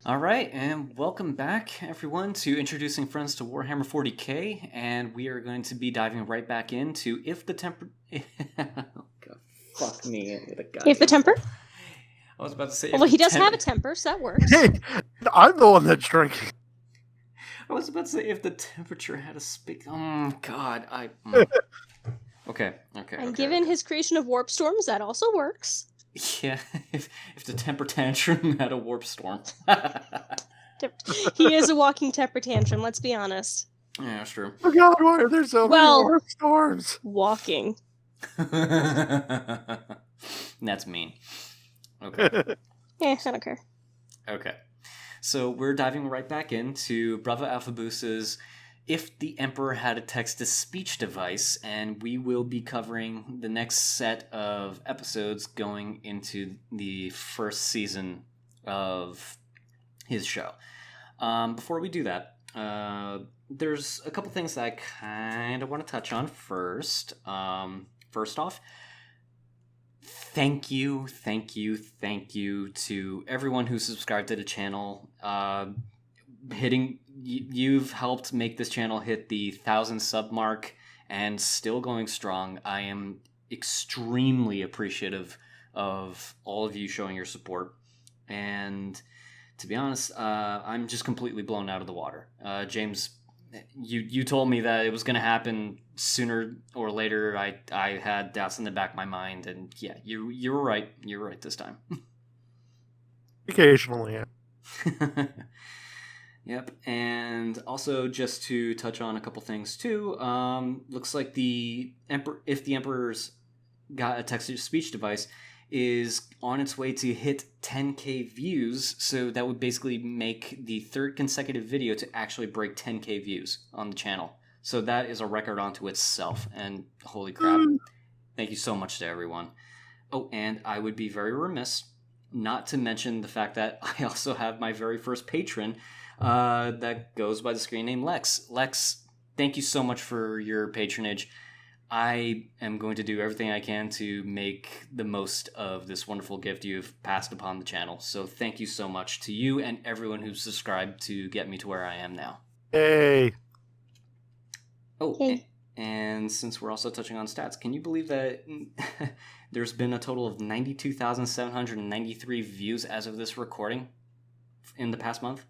All right, and welcome back, everyone, to Introducing Friends to Warhammer 40k, and we are going to be diving right back into If the Temper... oh, God, fuck me. If the temper? I was about to say... Well, he does have a temper, so that works. Hey, I'm the one that's drinking. I was about to say if the temperature had a speak... Oh, God, Okay. And given his creation of warp storms, that also works. Yeah, if the temper tantrum had a warp storm. He is a walking temper tantrum, let's be honest. Yeah, that's true. Oh God, why are there so many warp storms? Walking. That's mean. Okay. I don't care. Okay. So we're diving right back into Bravo Alpha Boost's If the Emperor Had a Text-to-Speech Device, and we will be covering the next set of episodes going into the first season of his show. Before we do that, there's a couple things that I kind of want to touch on first. First off, thank you to everyone who subscribed to the channel. You've helped make this channel hit the 1,000 sub mark and still going strong. I am extremely appreciative of all of you showing your support. And to be honest, I'm just completely blown out of the water. James, you told me that it was going to happen sooner or later. I had doubts in the back of my mind, and yeah, you were right. You were right this time. Occasionally, yeah. Yep, and also just to touch on a couple things too, looks like if the Emperor's got a text-to-speech device, is on its way to hit 10k views, so that would basically make the third consecutive video to actually break 10k views on the channel. So that is a record unto itself, and holy crap, thank you so much to everyone. Oh, and I would be very remiss not to mention the fact that I also have my very first patron, that goes by the screen name Lex. Lex, thank you so much for your patronage. I am going to do everything I can to make the most of this wonderful gift you've passed upon the channel. So thank you so much to you and everyone who's subscribed to get me to where I am now. Hey. Oh, hey. And since we're also touching on stats, can you believe that there's been a total of 92,793 views as of this recording in the past month?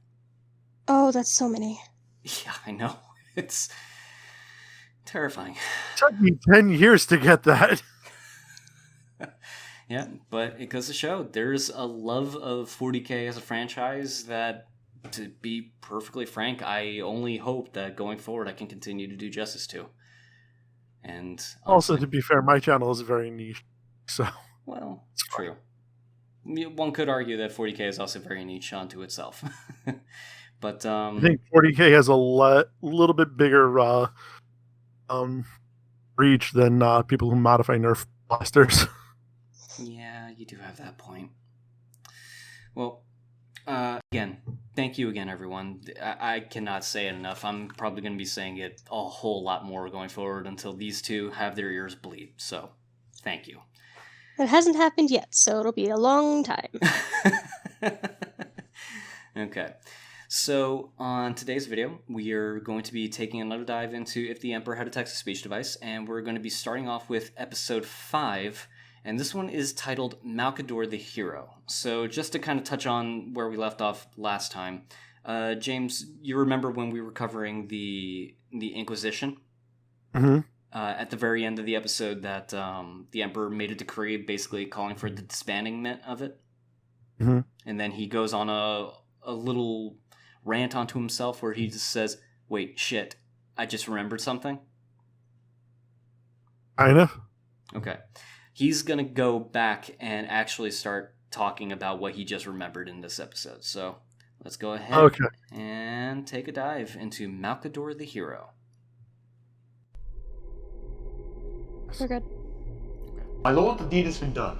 Oh, that's so many. Yeah, I know. It's terrifying. It took me 10 years to get that. Yeah, but it goes to show there's a love of 40k as a franchise that, to be perfectly frank, I only hope that going forward I can continue to do justice to. And honestly, also, to be fair, my channel is very niche, so... Well, it's true. One could argue that 40k is also very niche unto itself. But I think 40k has a little bit bigger reach than people who modify Nerf blasters. Yeah, you do have that point. Well, again, thank you again, everyone. I cannot say it enough. I'm probably going to be saying it a whole lot more going forward until these two have their ears bleed. So, thank you. It hasn't happened yet, so it'll be a long time. Okay. So, on today's video, we are going to be taking another dive into If the Emperor Had a Text-to-Speech Device, and we're going to be starting off with Episode 5, and this one is titled Malkador the Hero. So, just to kind of touch on where we left off last time, James, you remember when we were covering the Inquisition? Mm-hmm. At the very end of the episode that the Emperor made a decree basically calling for the disbandment of it? Mm-hmm. And then he goes on a little rant onto himself where he just says, wait, shit, I just remembered something? Kinda. Okay. He's gonna go back and actually start talking about what he just remembered in this episode. So, let's go ahead and take a dive into Malkador the Hero. We're good. My lord, the deed has been done.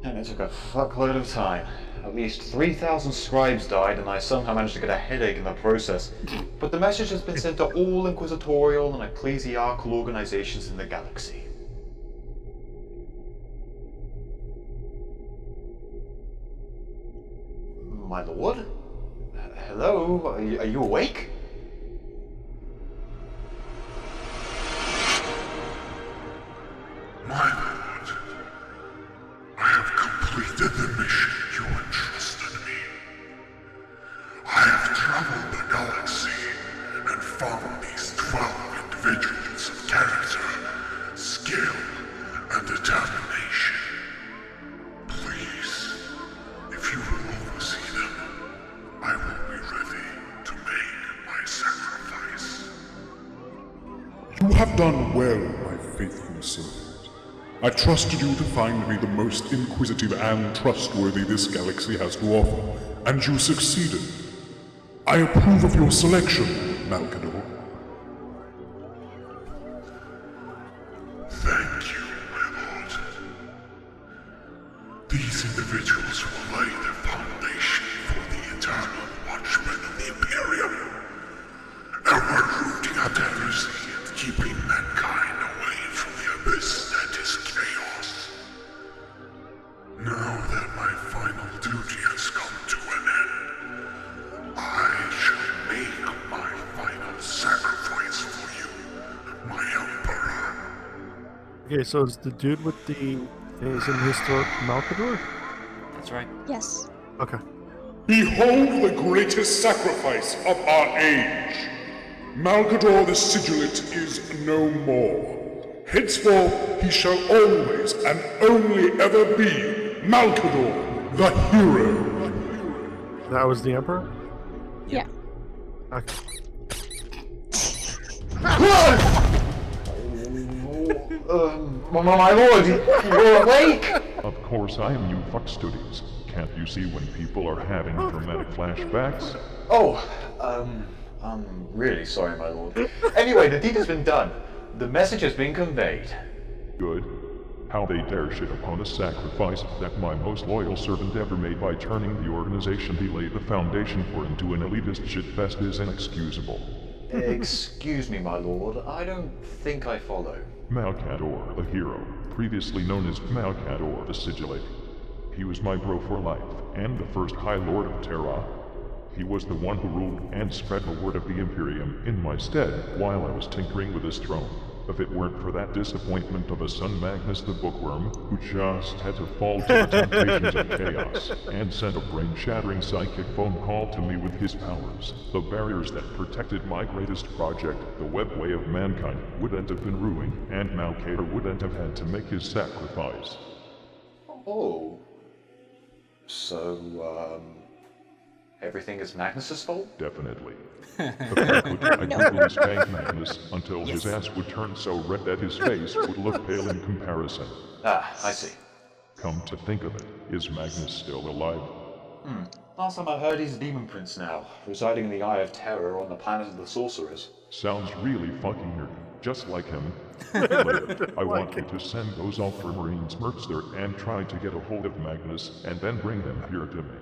And it took a fuckload of time. At least 3,000 scribes died, and I somehow managed to get a headache in the process. But the message has been sent to all inquisitorial and ecclesiarchal organizations in the galaxy. My lord? hello? Are you awake? My lord, I have completed the mission you entrusted me. I have traveled the galaxy and found these 12 individuals of character, skill, and determination. Please, if you will oversee them, I will be ready to make my sacrifice. You have done well, my faithful servant. I trusted you to find me the most inquisitive and trustworthy this galaxy has to offer, and you succeeded. I approve of your selection, Malcador. Thank you, my lord. These individuals will lay the foundation for the eternal watchmen of the Imperium. Ever rooting out heresy and keeping mankind away from the abyss that is chaos. Now that my final duty has come to an end, I shall make my final sacrifice for you, my Emperor. Okay, so is the dude with the things in historic Malcador? That's right. Yes. Okay. Behold the greatest sacrifice of our age! Malcador the Sigilate is no more. Henceforth he shall always and only ever be Malcador the hero. That was the Emperor? Yeah. Okay. My lord, you're awake? Of course I am, you fuckstudies. Can't you see when people are having dramatic flashbacks? Oh, I'm really sorry, my lord. Anyway, the deed has been done. The message has been conveyed. Good. How they dare shit upon a sacrifice that my most loyal servant ever made by turning the organization he laid the foundation for into an elitist shitfest is inexcusable. Excuse me, my lord. I don't think I follow. Malcador, the hero, previously known as Malcador the Sigilate. He was my bro for life, and the first High Lord of Terra. He was the one who ruled and spread the word of the Imperium in my stead while I was tinkering with his throne. If it weren't for that disappointment of a son Magnus the Bookworm, who just had to fall to the temptations of chaos, and sent a brain-shattering psychic phone call to me with his powers, the barriers that protected my greatest project, the webway of mankind, wouldn't have been ruined, and Malcador wouldn't have had to make his sacrifice. Oh. So, everything is Magnus's fault? Definitely. If I could, I'd brutally spank Magnus until his ass would turn so red that his face would look pale in comparison. Ah, I see. Come to think of it, is Magnus still alive? Last time I heard he's a demon prince now, residing in the Eye of Terror on the planet of the sorcerers. Sounds really fucking nerdy, just like him. Later, I want you to send those Ultramarines mercs there and try to get a hold of Magnus, and then bring them here to me.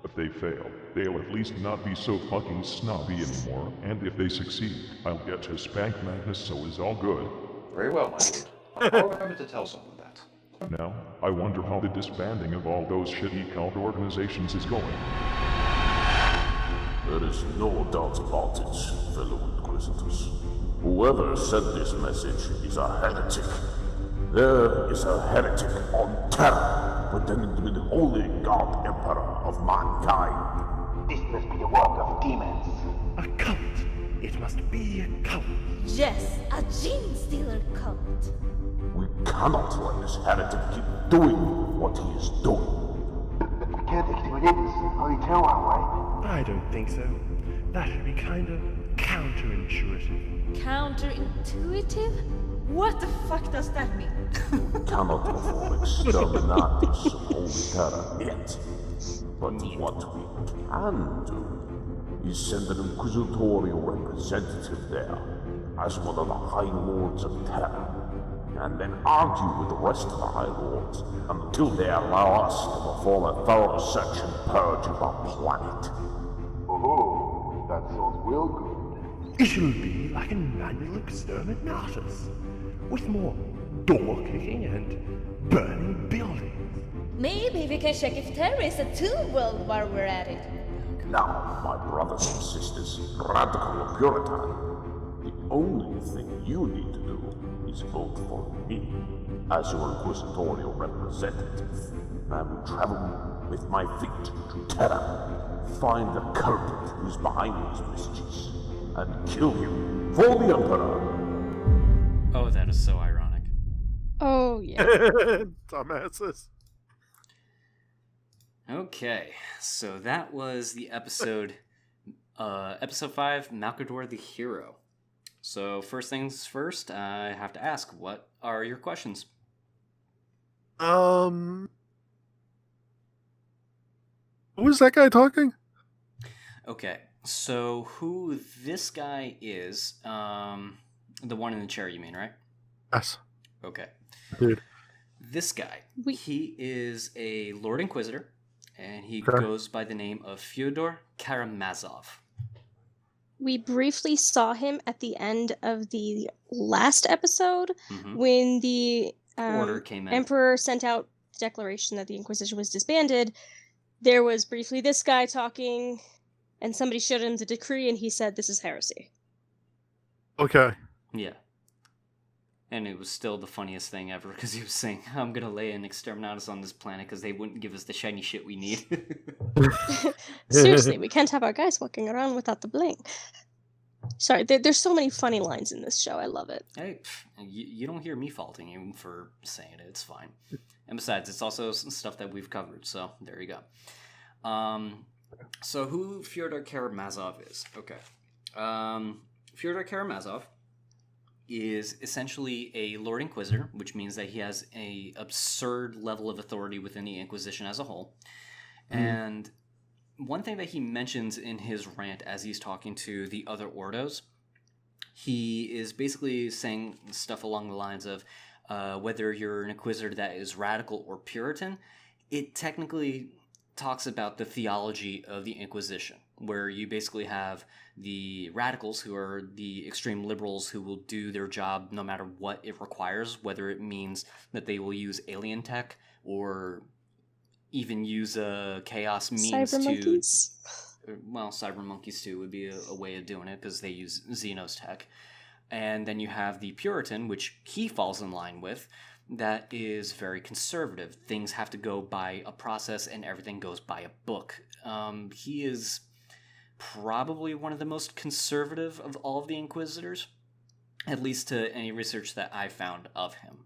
If they fail, they'll at least not be so fucking snobby anymore, and if they succeed, I'll get to spank Magnus so it's all good. Very well, my lord. I'll remember to tell someone that. Now, I wonder how the disbanding of all those shitty cult organizations is going. There is no doubt about it, fellow Inquisitors. Whoever sent this message is a heretic. There is a heretic on Terra, pretending to be the only God Emperor of mankind. This must be the work of demons. A cult. It must be a cult. Yes, a gene stealer cult. We cannot let this heretic keep doing what he is doing. We can't exterminate this Holy Terror way. I don't think so. That would be kind of counterintuitive. Counterintuitive? What the fuck does that mean? We cannot perform exterminatus of Holy Terra yet. But what we can do is send an inquisitorial representative there as one of the High Lords of Terra, and then argue with the rest of the High Lords until they allow us to perform a thorough search and purge of our planet. Oh, that sounds real good. It'll be like a manual exterminatus, with more door kicking and burning buildings. Maybe we can check if Terra is a tool world while we're at it. Now, my brothers and sisters, radical or Puritan, the only thing you need to do is vote for me as your inquisitorial representative. I will travel with my fleet to Terra, find the culprit who's behind these mischiefs, and kill him for the Emperor. Oh, that is so ironic. Oh, yeah. Dumbasses. Okay, so that was the episode 5, Malcador the Hero. So first things first, I have to ask, what are your questions? Who is that guy talking? Okay, so who this guy is, the one in the chair, you mean, right? Yes. Okay. Dude. This guy, he is a Lord Inquisitor, and he Okay. goes by the name of Fyodor Karamazov. We briefly saw him at the end of the last episode Mhm. when the Order came in. Emperor sent out the declaration that the Inquisition was disbanded. There was briefly this guy talking, and somebody showed him the decree, and he said, "This is heresy." Okay. Yeah. And it was still the funniest thing ever, because he was saying, I'm going to lay an exterminatus on this planet because they wouldn't give us the shiny shit we need. Seriously, we can't have our guys walking around without the bling. Sorry, there's so many funny lines in this show. I love it. Hey, you don't hear me faulting you for saying it. It's fine. And besides, it's also stuff that we've covered, so there you go. So who Fyodor Karamazov is? Okay. Fyodor Karamazov is essentially a Lord Inquisitor, which means that he has a absurd level of authority within the Inquisition as a whole. And one thing that he mentions in his rant as he's talking to the other Ordos, he is basically saying stuff along the lines of whether you're an Inquisitor that is radical or Puritan, it technically talks about the theology of the Inquisition, where you basically have the radicals, who are the extreme liberals who will do their job no matter what it requires, whether it means that they will use alien tech or even use chaos means Cyber to... monkeys? Well, cyber monkeys too would be a way of doing it, because they use Xenos tech. And then you have the Puritan, which he falls in line with, that is very conservative. Things have to go by a process and everything goes by a book. He is probably one of the most conservative of all of the Inquisitors, at least to any research that I found of him.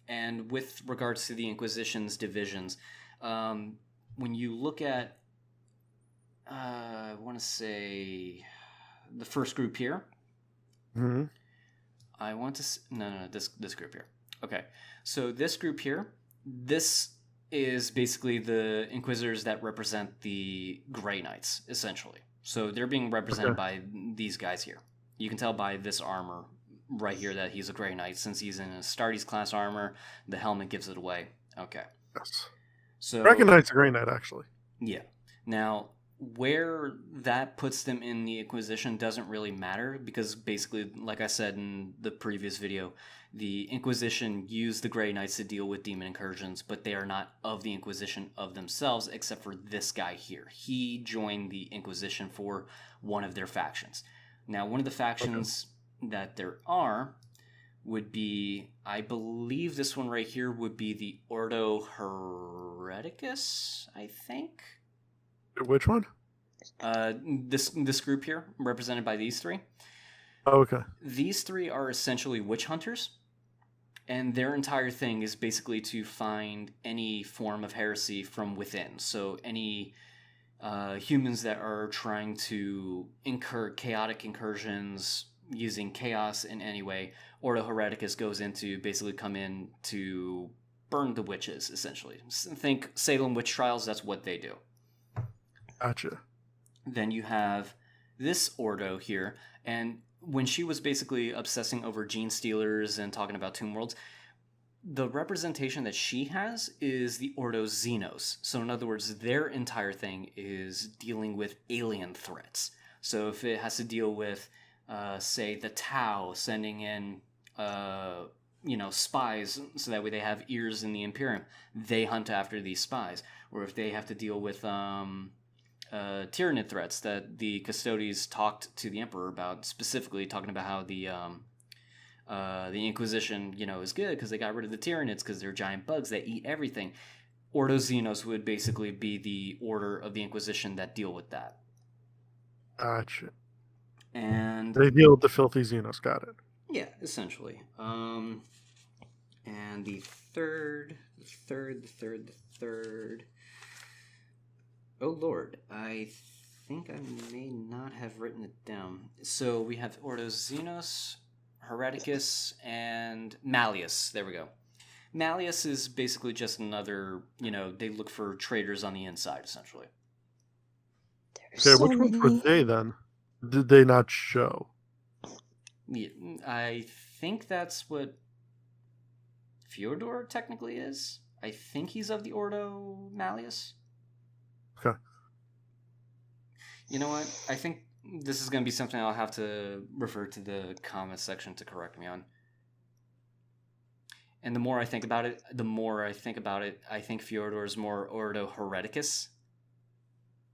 And with regards to the Inquisition's divisions, when you look at, I want to say, the first group here, Mm-hmm. I want to... No, this group here. Okay, so this group here, this is basically the Inquisitors that represent the Grey Knights, essentially. So they're being represented by these guys here. You can tell by this armor right here that he's a Grey Knight, since he's in a Astartes class armor. The helmet gives it away. Okay. Yes. So Recognize the Grey Knight, actually. Yeah. Now, where that puts them in the Inquisition doesn't really matter, because basically, like I said in the previous video, the Inquisition used the Grey Knights to deal with demon incursions, but they are not of the Inquisition of themselves, except for this guy here. He joined the Inquisition for one of their factions. Now, one of the factions that there are would be, I believe this one right here would be the Ordo Hereticus, I think? Which one? This group here, represented by these three. Oh, okay. These three are essentially witch hunters, and their entire thing is basically to find any form of heresy from within. So any humans that are trying to incur chaotic incursions using chaos in any way, Ordo Hereticus goes in to basically come in to burn the witches, essentially. Think Salem witch trials, that's what they do. Gotcha. Then you have this Ordo here, and when she was basically obsessing over gene stealers and talking about tomb worlds, the representation that she has is the Ordo Xenos. So in other words, their entire thing is dealing with alien threats. So if it has to deal with, say, the Tau sending in spies, so that way they have ears in the Imperium. They hunt after these spies. Or if they have to deal with Tyranid threats that the Custodes talked to the Emperor about, specifically talking about how the Inquisition, is good because they got rid of the Tyranids because they're giant bugs that eat everything. Ordo Xenos would basically be the order of the Inquisition that deal with that. Gotcha. And they deal with the filthy Xenos. Got it. Yeah, essentially. And the third. Oh Lord, I think I may not have written it down. So we have Ordo Xenos, Hereticus, and Malleus. There we go. Malleus is basically just another, they look for traitors on the inside, essentially. Okay, which ones were they then? Did they not show? Yeah, I think that's what Fyodor technically is. I think he's of the Ordo Malleus. Okay. You know what? I think this is going to be something I'll have to refer to the comments section to correct me on. And the more I think about it, I think Fyodor is more Ordo Hereticus.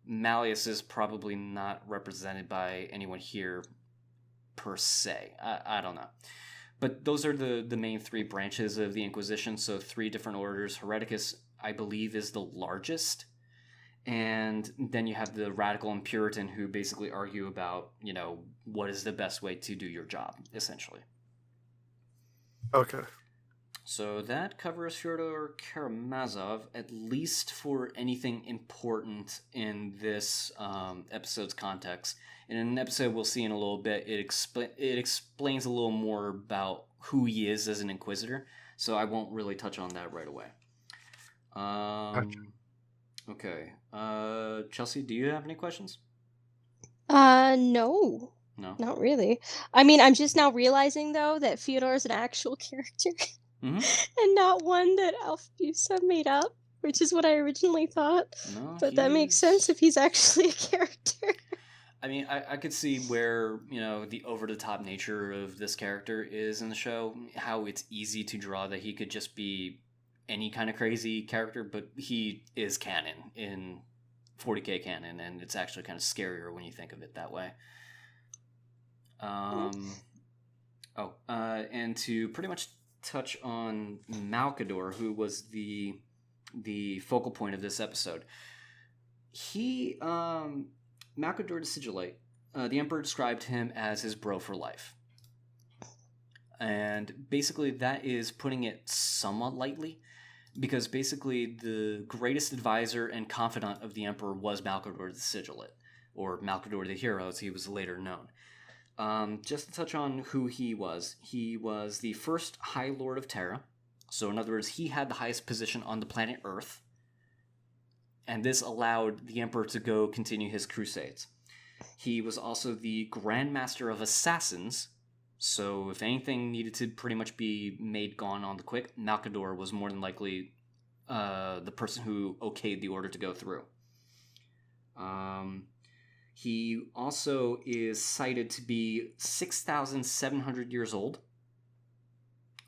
Malleus is probably not represented by anyone here per se. I don't know. But those are the main three branches of the Inquisition, so 3 different orders. Hereticus, I believe, is the largest. And then you have the Radical and Puritan, who basically argue about, what is the best way to do your job, essentially. Okay. So that covers Fyodor Karamazov, at least for anything important in this episode's context. In an episode we'll see in a little bit, it explains a little more about who he is as an Inquisitor, so I won't really touch on that right away. Gotcha. Okay. Chelsea, do you have any questions? No. No? Not really. I mean, I'm just now realizing, though, that Fyodor is an actual character. Mm-hmm. And not one that Alphabusa made up, which is what I originally thought. No, but that makes sense if he's actually a character. I mean, I could see where, the over-the-top nature of this character is in the show, how it's easy to draw that he could just be any kind of crazy character, but he is canon in 40k canon, and it's actually kind of scarier when you think of it that way. And to pretty much touch on Malcador, who was the focal point of this episode. He, Malcador the Sigillite, the Emperor described him as his bro for life. And basically that is putting it somewhat lightly, because basically the greatest advisor and confidant of the Emperor was Malcador the Sigillite, or Malcador the Hero as he was later known. Just to touch on who he was the first High Lord of Terra. So in other words, he had the highest position on the planet Earth. And this allowed the Emperor to go continue his crusades. He was also the Grand Master of Assassins. So if anything needed to pretty much be made gone on the quick, Malcador was more than likely the person who okayed the order to go through. He also is cited to be 6,700 years old.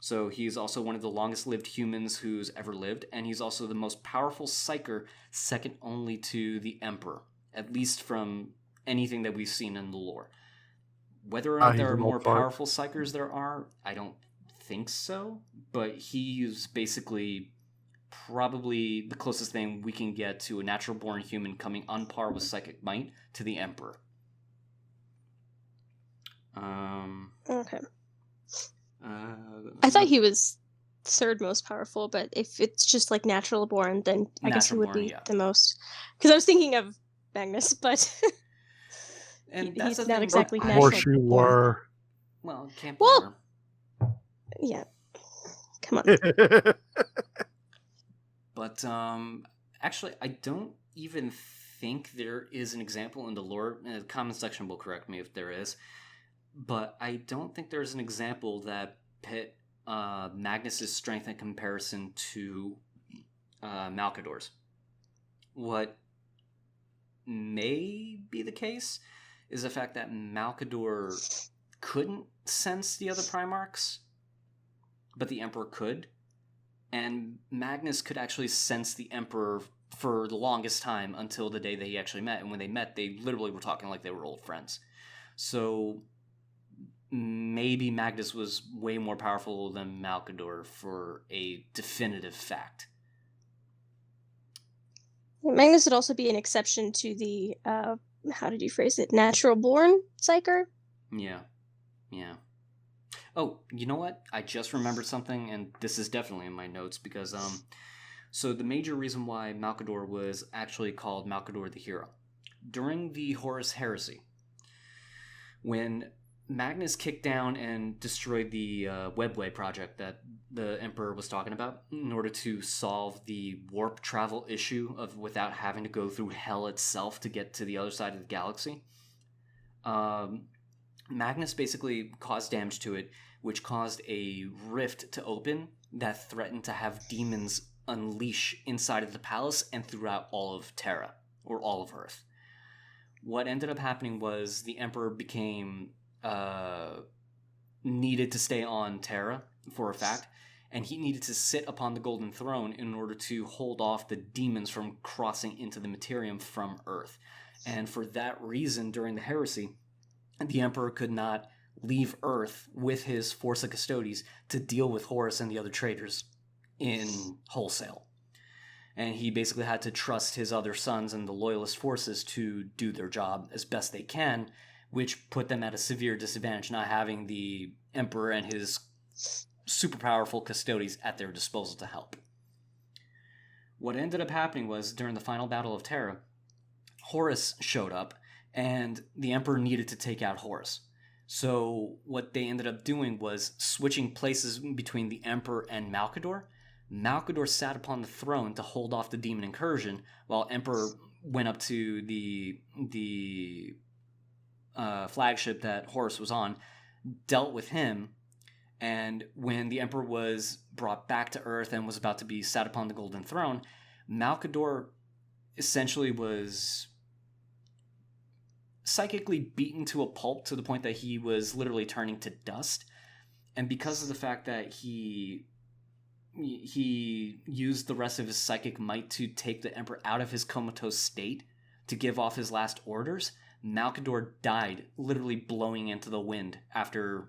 So he's also one of the longest-lived humans who's ever lived, and he's also the most powerful psyker, second only to the Emperor, at least from anything that we've seen in the lore. Whether or not there are more powerful psykers there are, I don't think so, but he's basically probably the closest thing we can get to a natural-born human coming on par with psychic might to the Emperor. Okay. I thought he was third most powerful, but if it's just like natural born, then I guess he would be the most. Because I was thinking of Magnus, but and he's not exactly natural. Of course you were. Well, can't be. Well, yeah. Come on. But actually, I don't even think there is an example in the lore. The comment section will correct me if there is. But I don't think there's an example that pit Magnus's strength in comparison to Malcador's. What may be the case is the fact that Malcador couldn't sense the other Primarchs. but the Emperor could. And Magnus could actually sense the Emperor for the longest time until the day that he actually met. And when they met, they literally were talking like they were old friends. So maybe Magnus was way more powerful than Malcador for a definitive fact. Magnus would also be an exception to the, how did you phrase it, natural born psyker? Yeah. Oh, you know what? I just remembered something, and this is definitely in my notes, because, so the major reason why Malcador was actually called Malcador the Hero. During the Horus Heresy, when Magnus kicked down and destroyed the Wulfboi project that the Emperor was talking about in order to solve the warp travel issue of without having to go through hell itself to get to the other side of the galaxy, Magnus basically caused damage to it, which caused a rift to open that threatened to have demons unleash inside of the palace and throughout all of Terra, or all of Earth. What ended up happening was the Emperor became needed to stay on Terra for a fact, and he needed to sit upon the Golden Throne in order to hold off the demons from crossing into the Materium from Earth. And for that reason, during the Heresy, the Emperor could not leave Earth with his Force of Custodes to deal with Horus and the other traitors in wholesale. And he basically had to trust his other sons and the Loyalist forces to do their job as best they can, which put them at a severe disadvantage, not having the Emperor and his super powerful Custodes at their disposal to help. What ended up happening was, during the final battle of Terra, Horus showed up, and the Emperor needed to take out Horus. So what they ended up doing was switching places between the Emperor and Malcador. Malcador sat upon the throne to hold off the demon incursion, while Emperor went up to the flagship that Horus was on, dealt with him, and when the Emperor was brought back to Earth and was about to be sat upon the Golden Throne, Malcador essentially was psychically beaten to a pulp to the point that he was literally turning to dust. And because of the fact that he used the rest of his psychic might to take the Emperor out of his comatose state to give off his last orders, Malcador died, literally blowing into the wind after,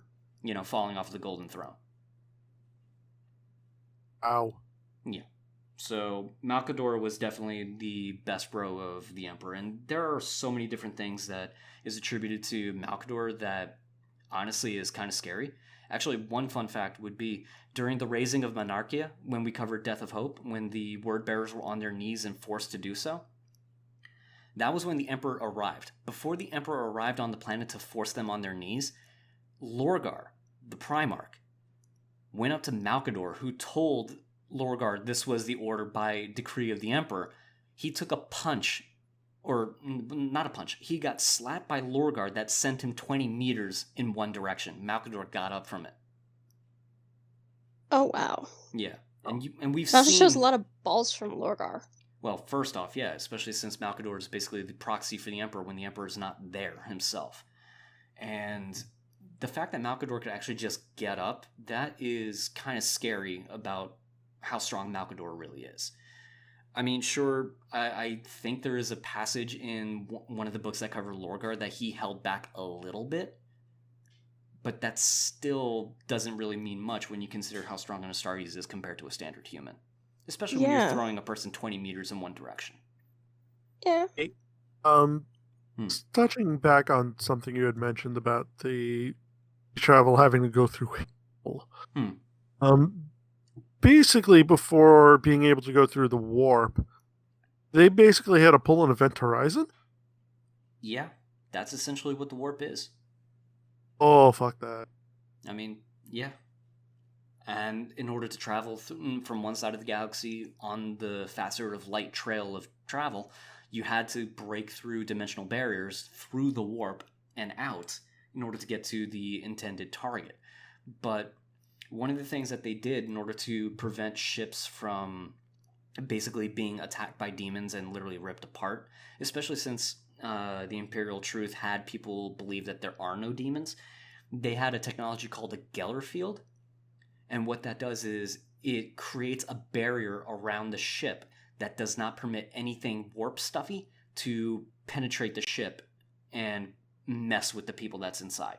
falling off the Golden Throne. Ow. Yeah. So Malcador was definitely the best bro of the Emperor, and there are so many different things that is attributed to Malcador that honestly is kind of scary. Actually, one fun fact would be, during the raising of Monarchia, when we covered Death of Hope, when the word bearers were on their knees and forced to do so, that was when the Emperor arrived. Before the Emperor arrived on the planet to force them on their knees, Lorgar, the Primarch, went up to Malcador, who told Lorgar this was the order by decree of the Emperor. He took a punch, or not a punch, he got slapped by Lorgar that sent him 20 meters in one direction. Malcador got up from it. Oh, wow. Yeah. And we've that seen... shows a lot of balls from Lorgar. Well, first off, yeah, especially since Malcador is basically the proxy for the Emperor when the Emperor is not there himself. And the fact that Malcador could actually just get up, that is kind of scary about how strong Malcador really is. I mean, sure, I think there is a passage in one of the books that cover Lorgar that he held back a little bit, but that still doesn't really mean much when you consider how strong an Astartes is compared to a standard human. Especially when you're throwing a person 20 meters in one direction. Yeah. Touching back on something you had mentioned about the travel having to go through hell. Basically, before being able to go through the warp, they basically had to pull an event horizon? Yeah, that's essentially what the warp is. Oh, fuck that. I mean, yeah. And in order to travel from one side of the galaxy on the faster of light trail of travel, you had to break through dimensional barriers through the warp and out in order to get to the intended target. But one of the things that they did in order to prevent ships from basically being attacked by demons and literally ripped apart, especially since the Imperial Truth had people believe that there are no demons, they had a technology called a Geller field. And what that does is it creates a barrier around the ship that does not permit anything warp stuffy to penetrate the ship and mess with the people that's inside.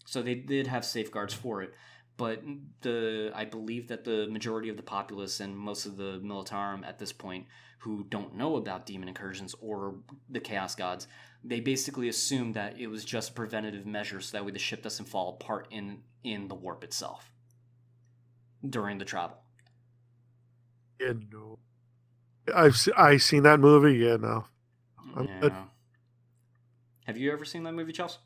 So they did have safeguards for it, but I believe that the majority of the populace and most of the Militarum at this point who don't know about demon incursions or the Chaos Gods, they basically assume that it was just a preventative measure so that way the ship doesn't fall apart in the warp itself during the travel. Yeah, no. I've seen that movie. Yeah, no. Yeah. Have you ever seen that movie, Chelsea?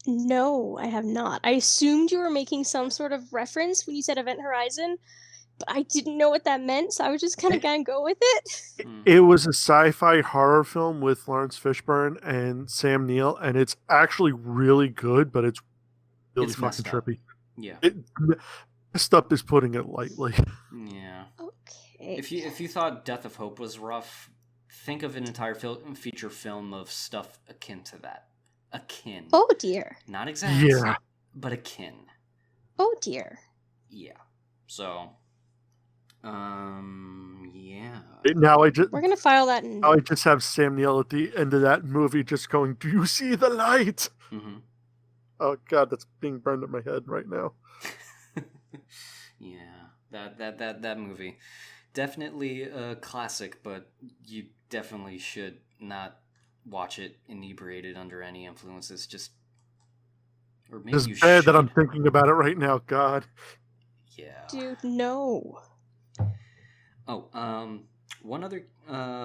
No, I have not. I assumed you were making some sort of reference when you said Event Horizon, but I didn't know what that meant, so I was just kind of gonna go with it. It was a sci-fi horror film with Lawrence Fishburne and Sam Neill, and it's actually really good, but it's really fucking trippy. Yeah. Messed up is putting it lightly. Yeah. Okay. If you thought Death of Hope was rough, think of an entire feature film of stuff akin to that. Akin. Oh dear. Not exact. Yeah. But akin. Oh dear. Yeah. So. Yeah. Now we're gonna file that in. I just have Sam Neill at the end of that movie just going, "Do you see the light?" Mm-hmm. Oh God, that's being burned in my head right now. Yeah, that movie, definitely a classic, but you definitely should not watch it inebriated under any influences. Or maybe it's you bad should. that I'm thinking about it right now. God. Yeah. Dude, no. Oh, one other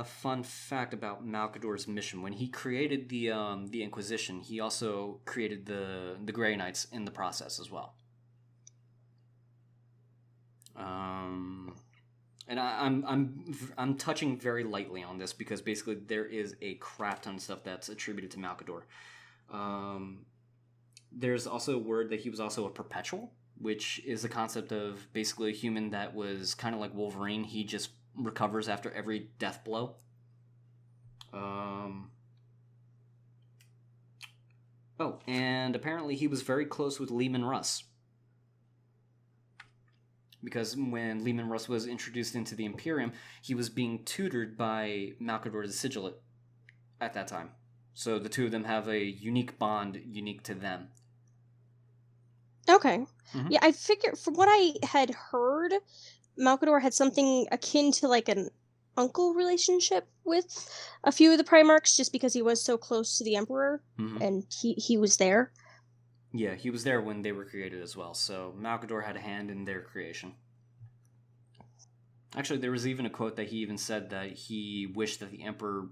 fun fact about Malcador's mission: when he created the Inquisition, he also created the Grey Knights in the process as well. And I'm touching very lightly on this because basically there is a crap ton of stuff that's attributed to Malcador. There's also a word that he was also a perpetual, which is a concept of basically a human that was kind of like Wolverine. He just recovers after every death blow. Oh, and apparently he was very close with Lehman Russ. Because when Lehman Russ was introduced into the Imperium, he was being tutored by Malcador the Sigilate at that time. So the two of them have a unique bond unique to them. Okay. Mm-hmm. Yeah, I figured from what I had heard, Malcador had something akin to like an uncle relationship with a few of the Primarchs just because he was so close to the Emperor, and he was there. Yeah, he was there when they were created as well, so Malcador had a hand in their creation. Actually, there was even a quote that he even said that he wished that the Emperor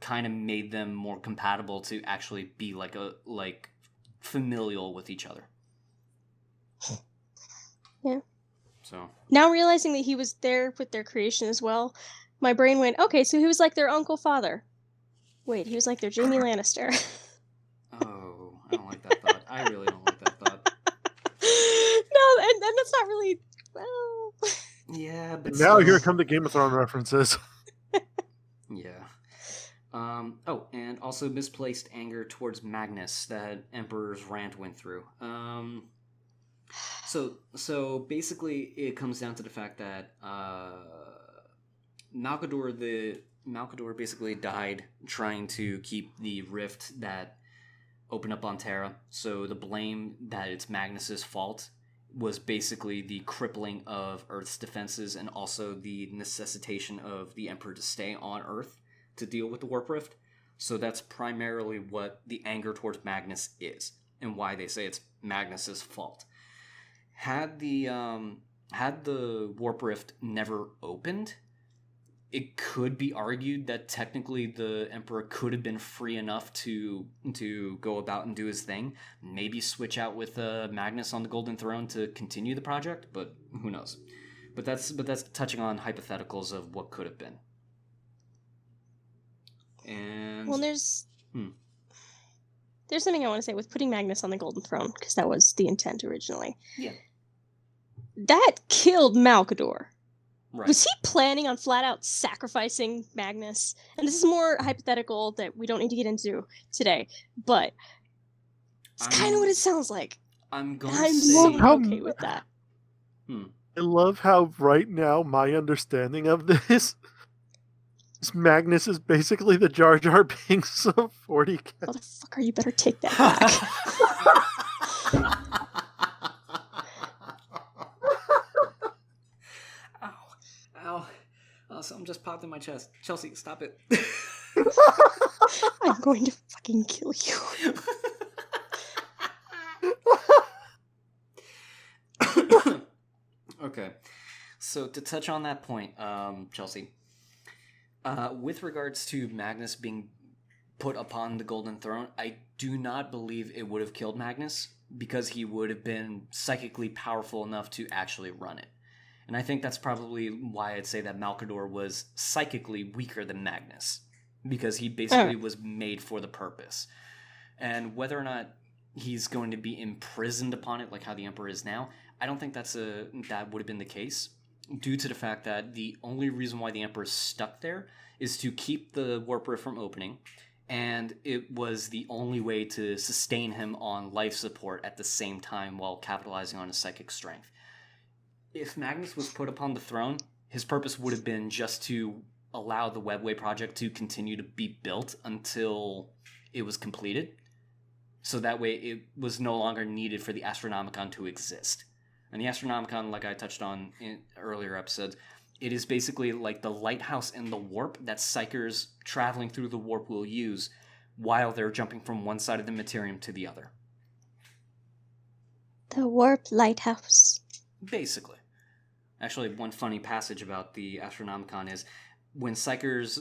kind of made them more compatible to actually be like familial with each other. Yeah. So now realizing that he was there with their creation as well, my brain went, okay, so he was like their uncle father. Wait, he was like their Jaime Lannister. Oh, I don't like that thought. I really don't like that thought. No, and that's not really well. Yeah, but now here come the Game of Thrones references. Yeah. Oh, and also misplaced anger towards Magnus that Emperor's rant went through. So basically, it comes down to the fact that Malcador basically died trying to keep the rift that opened up on Terra. So the blame that it's Magnus's fault was basically the crippling of Earth's defenses and also the necessitation of the Emperor to stay on Earth to deal with the Warp Rift. So that's primarily what the anger towards Magnus is and why they say it's Magnus's fault. Had the Warp Rift never opened, it could be argued that technically the Emperor could have been free enough to go about and do his thing. Maybe switch out with Magnus on the Golden Throne to continue the project, but who knows? But that's touching on hypotheticals of what could have been. And well, there's something I want to say with putting Magnus on the Golden Throne because that was the intent originally. Yeah. That killed Malcador. Right. Was he planning on flat out sacrificing Magnus? And this is more hypothetical that we don't need to get into today, but it's kind of what it sounds like. I'm going I'm to so say... okay with that. I love how right now my understanding of this is Magnus is basically the Jar Jar Binks of 40K. Motherfucker, you better take that back. Ow. Oh, something just popped in my chest. Chelsea, stop it. I'm going to fucking kill you. Okay. So to touch on that point, Chelsea, with regards to Magnus being put upon the Golden Throne, I do not believe it would have killed Magnus because he would have been psychically powerful enough to actually run it. And I think that's probably why I'd say that Malcador was psychically weaker than Magnus, because he basically was made for the purpose. And whether or not he's going to be imprisoned upon it, like how the Emperor is now, I don't think that would have been the case, due to the fact that the only reason why the Emperor is stuck there is to keep the warp rift from opening, and it was the only way to sustain him on life support at the same time while capitalizing on his psychic strength. If Magnus was put upon the throne, his purpose would have been just to allow the Webway project to continue to be built until it was completed, so that way it was no longer needed for the Astronomicon to exist. And the Astronomicon, like I touched on in earlier episodes, it is basically like the lighthouse in the warp that Psychers traveling through the warp will use while they're jumping from one side of the Materium to the other. The warp lighthouse. Basically. Actually, one funny passage about the Astronomicon is when Psychers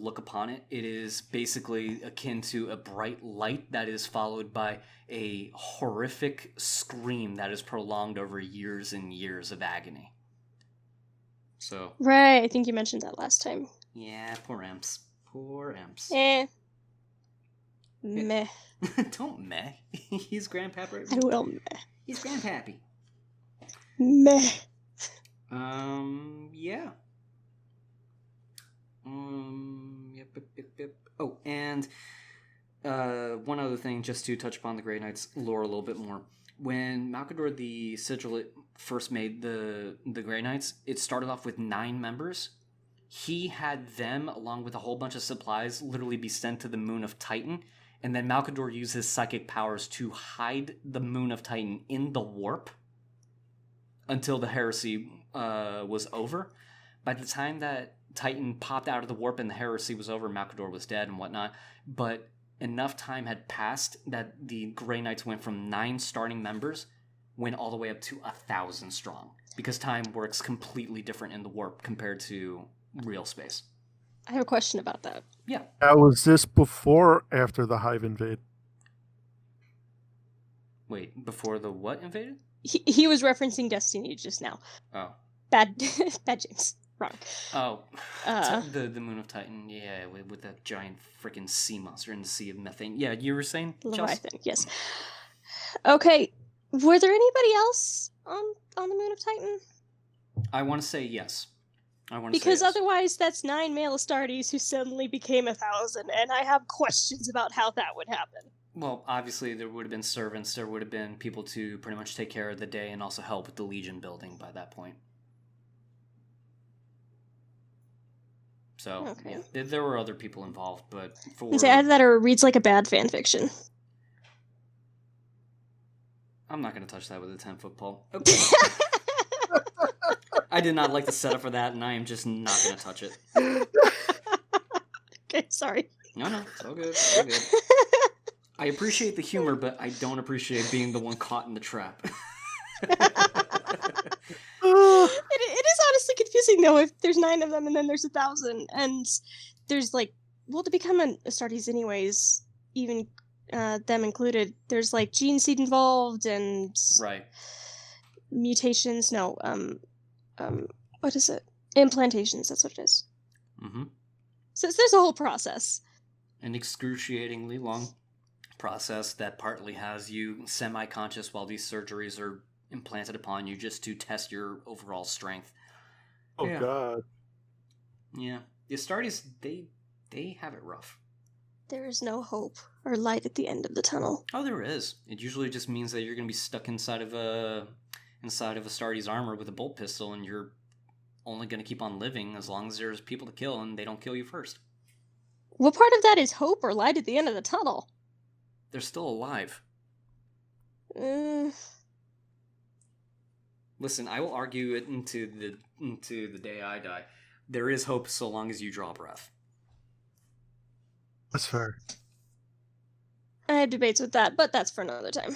look upon it, it is basically akin to a bright light that is followed by a horrific scream that is prolonged over years and years of agony. So. Right, I think you mentioned that last time. Yeah, poor Emps. Poor Emps. Meh. Don't meh. He's Grandpappy. Right? I will meh. He's Grandpappy. Meh. Yeah. Yep. Oh, and one other thing, just to touch upon the Grey Knights lore a little bit more. When Malcador the Sigilate first made the Grey Knights, it started off with 9 members. He had them, along with a whole bunch of supplies, literally be sent to the moon of Titan, and then Malcador used his psychic powers to hide the moon of Titan in the warp until the heresy was over. By the time that Titan popped out of the warp and the heresy was over, Malcador was dead and whatnot, but enough time had passed that the Grey Knights went from 9 starting members, went all the way up to 1,000 strong, because time works completely different in the warp compared to real space. I have a question about that. Yeah. Was this before or after the Hive invade? Wait, before the what invaded? He was referencing Destiny just now. Oh. Bad James. Wrong. Oh. The Moon of Titan, yeah, with that giant freaking sea monster in the Sea of Methane. Yeah, you were saying, Leviathan, yes. Okay, were there anybody else on the Moon of Titan? I want to say yes. Because otherwise that's 9 male Astartes who suddenly became 1,000, and I have questions about how that would happen. Well, obviously there would have been servants, there would have been people to pretty much take care of the day and also help with the Legion building by that point. So, okay. Yeah, there were other people involved, but for... Either that or reads like a bad fanfiction. I'm not going to touch that with a 10-foot pole. Okay. I did not like the setup for that, and I am just not going to touch it. Okay, sorry. No, it's all good. I appreciate the humor, but I don't appreciate being the one caught in the trap. It is honestly confusing, though, if there's 9 of them and then there's 1,000, and there's, like, well, to become an Astartes anyways, even them included, there's, like, gene seed involved, and... Right. Mutations, what is it? Implantations, that's what it is. Mm-hmm. So there's a whole process. An excruciatingly long process that partly has you semi-conscious while these surgeries are implanted upon you just to test your overall strength. Oh, yeah. God. Yeah. The Astartes, they have it rough. There is no hope or light at the end of the tunnel. Oh, there is. It usually just means that you're going to be stuck inside of a Astartes armor with a bolt pistol, and you're only going to keep on living as long as there's people to kill and they don't kill you first. What part of that is hope or light at the end of the tunnel? They're still alive. Listen, I will argue it into the day I die. There is hope so long as you draw breath. That's fair. I have debates with that, but that's for another time.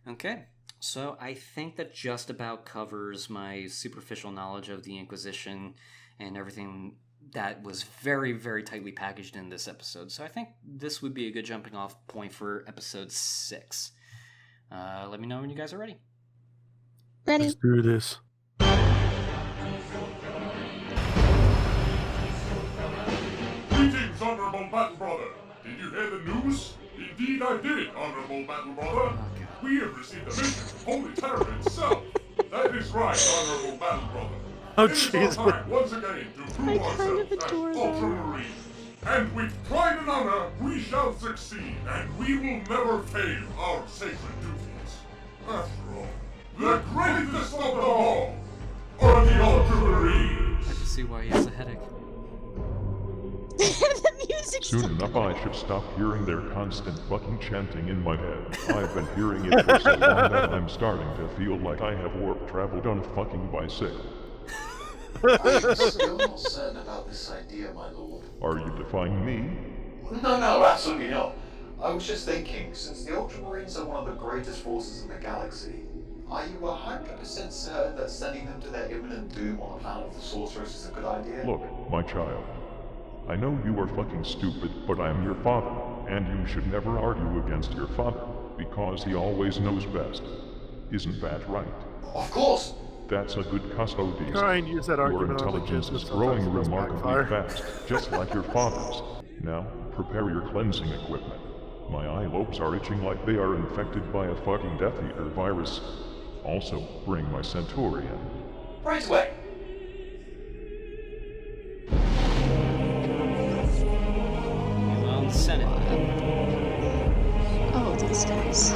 Okay, so I think that just about covers my superficial knowledge of the Inquisition and everything that was very, very tightly packaged in this episode. So I think this would be a good jumping off point for episode 6. Let me know when you guys are ready. Ready? Let's do this. Greetings, Honorable Battle Brother. Did you hear the news? Indeed I did, Honorable Battle Brother. We have received a mission from Holy Terror itself. That is right, Honorable Battle Brother. Oh, it is our jeez. time once again to prove ourselves as Ultramarines. And with pride and honor, we shall succeed, and we will never fail our sacred duties. After all, the greatest of them all are the Ultramarines. I can see why he has a headache. The music. Soon enough I should stop hearing their constant fucking chanting in my head. I've been hearing it for so long that I'm starting to feel like I have warp traveled on a fucking bicycle. I am still not certain about this idea, my lord. Are you defying me? No, absolutely not. I was just thinking, since the Ultramarines are one of the greatest forces in the galaxy, are you 100% certain that sending them to their imminent doom on the planet of the Sorceress is a good idea? Look, my child. I know you are fucking stupid, but I am your father, and you should never argue against your father, because he always knows best. Isn't that right? Of course! That's a good custody. Try and use that Your argument on the intelligence kids, is but growing sometimes it does remarkably backfire. fast, just like your father's. Now, prepare your cleansing equipment. My eye lobes are itching like they are infected by a fucking Death Eater virus. Also, bring my Centurion. Right away! Well, the Senate. Oh, these days.